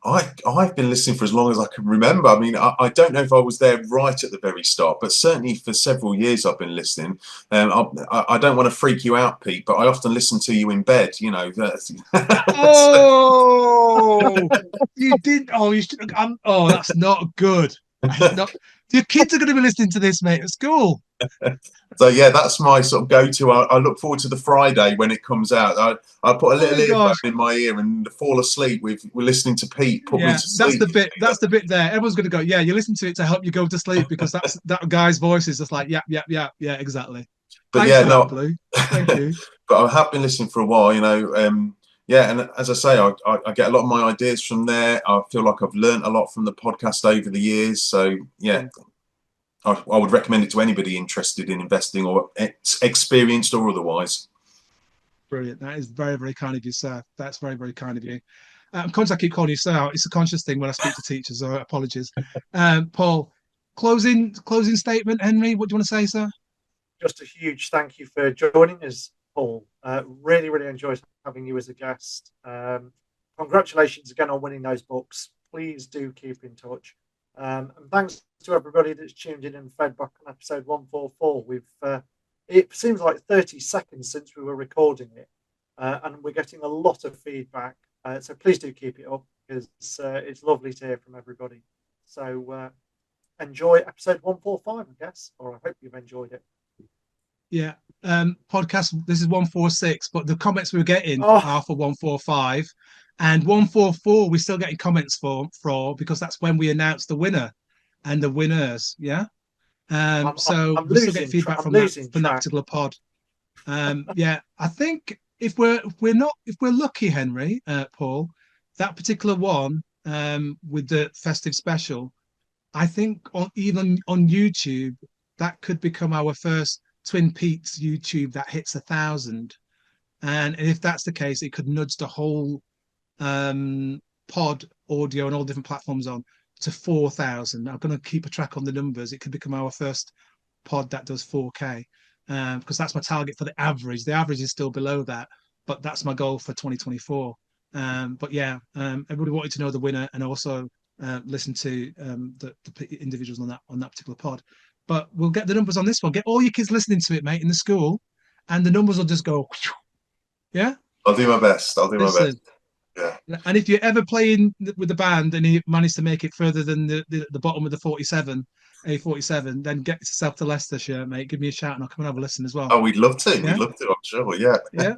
I've been listening for as long as I can remember. I mean, I don't know if I was there right at the very start, but certainly for several years I've been listening. I don't want to freak you out, Pete, but I often listen to you in bed. Oh, you did. Oh, you should. Oh, that's not good. Your kids are going to be listening to this, mate, at school. So yeah, that's my sort of go-to. I look forward to the Friday when it comes out. I put a little earphone in my ear and fall asleep with listening to Pete. Put me to sleep. That's the bit there. Everyone's going to go, yeah, you listen to it to help you go to sleep, because that guy's voice is just like, yeah, exactly. But Thanks for that, Blue. Thank you. But I have been listening for a while, yeah, and as I say, I get a lot of my ideas from there. I feel like I've learned a lot from the podcast over the years. So yeah, I would recommend it to anybody interested in investing or experienced or otherwise. Brilliant. That is very, very kind of you, sir. That's very, very kind of you. I'm conscious I keep calling you sir. It's a conscious thing when I speak to teachers, so apologies. Paul, closing statement. Henry, what do you want to say, sir? Just a huge thank you for joining us, Paul. Really, really enjoyed having you as a guest. Congratulations again on winning those books. Please do keep in touch. And thanks to everybody that's tuned in and fed back on episode 144. It seems like 30 seconds since we were recording it, and we're getting a lot of feedback. So please do keep it up, because it's lovely to hear from everybody. So enjoy episode 145, I guess, or I hope you've enjoyed it. Yeah, podcast. This is 146, but the comments we're getting are for 145, and 144 we're still getting comments for because that's when we announce the winner and the winners. Yeah, so we still get feedback from that particular pod. Yeah, I think if we're lucky, Henry, Paul, that particular one with the festive special, I think even on YouTube that could become our first Twin Petes YouTube that hits 1,000, and if that's the case, it could nudge the whole pod audio and all different platforms on to 4,000. I'm going to keep a track on the numbers. It could become our first pod that does 4K, because that's my target for the average. The average is still below that, but that's my goal for 2024. But yeah, everybody wanted to know the winner and also listen to the individuals on that particular pod. But we'll get the numbers on this one. Get all your kids listening to it, mate, in the school, and the numbers will just go. Yeah, I'll do my best. I'll do my best. Yeah. And if you're ever playing with the band and you manage to make it further than the bottom of the 47, A47, then get yourself to Leicestershire, mate. Give me a shout and I'll come and have a listen as well. Oh, we'd love to. Yeah? We'd love to, I'm sure. Yeah. Yeah.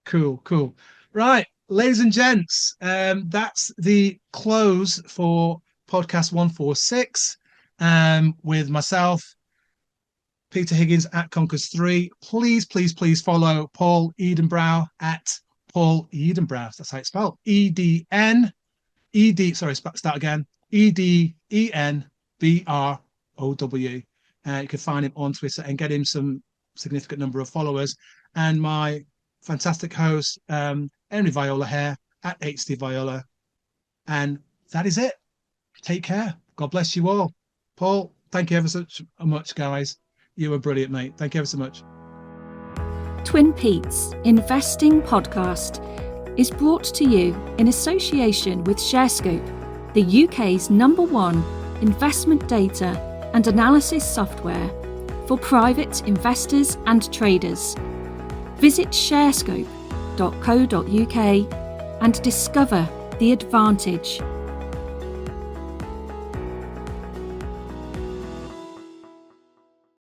Cool. Right, ladies and gents, that's the close for podcast 146. With myself, Peter Higgins at Conkers 3. Please follow Paul Edenbrow at Paul Edenbrow. That's how it's spelled. EDN. Start again. EDENBROW. You can find him on Twitter and get him some significant number of followers. And my fantastic host, Henry Viola here at HD Viola. And that is it. Take care. God bless you all. Paul, thank you ever so much, guys. You were brilliant, mate. Thank you ever so much. Twin Petes Investing Podcast is brought to you in association with ShareScope, the UK's #1 investment data and analysis software for private investors and traders. Visit sharescope.co.uk and discover the advantage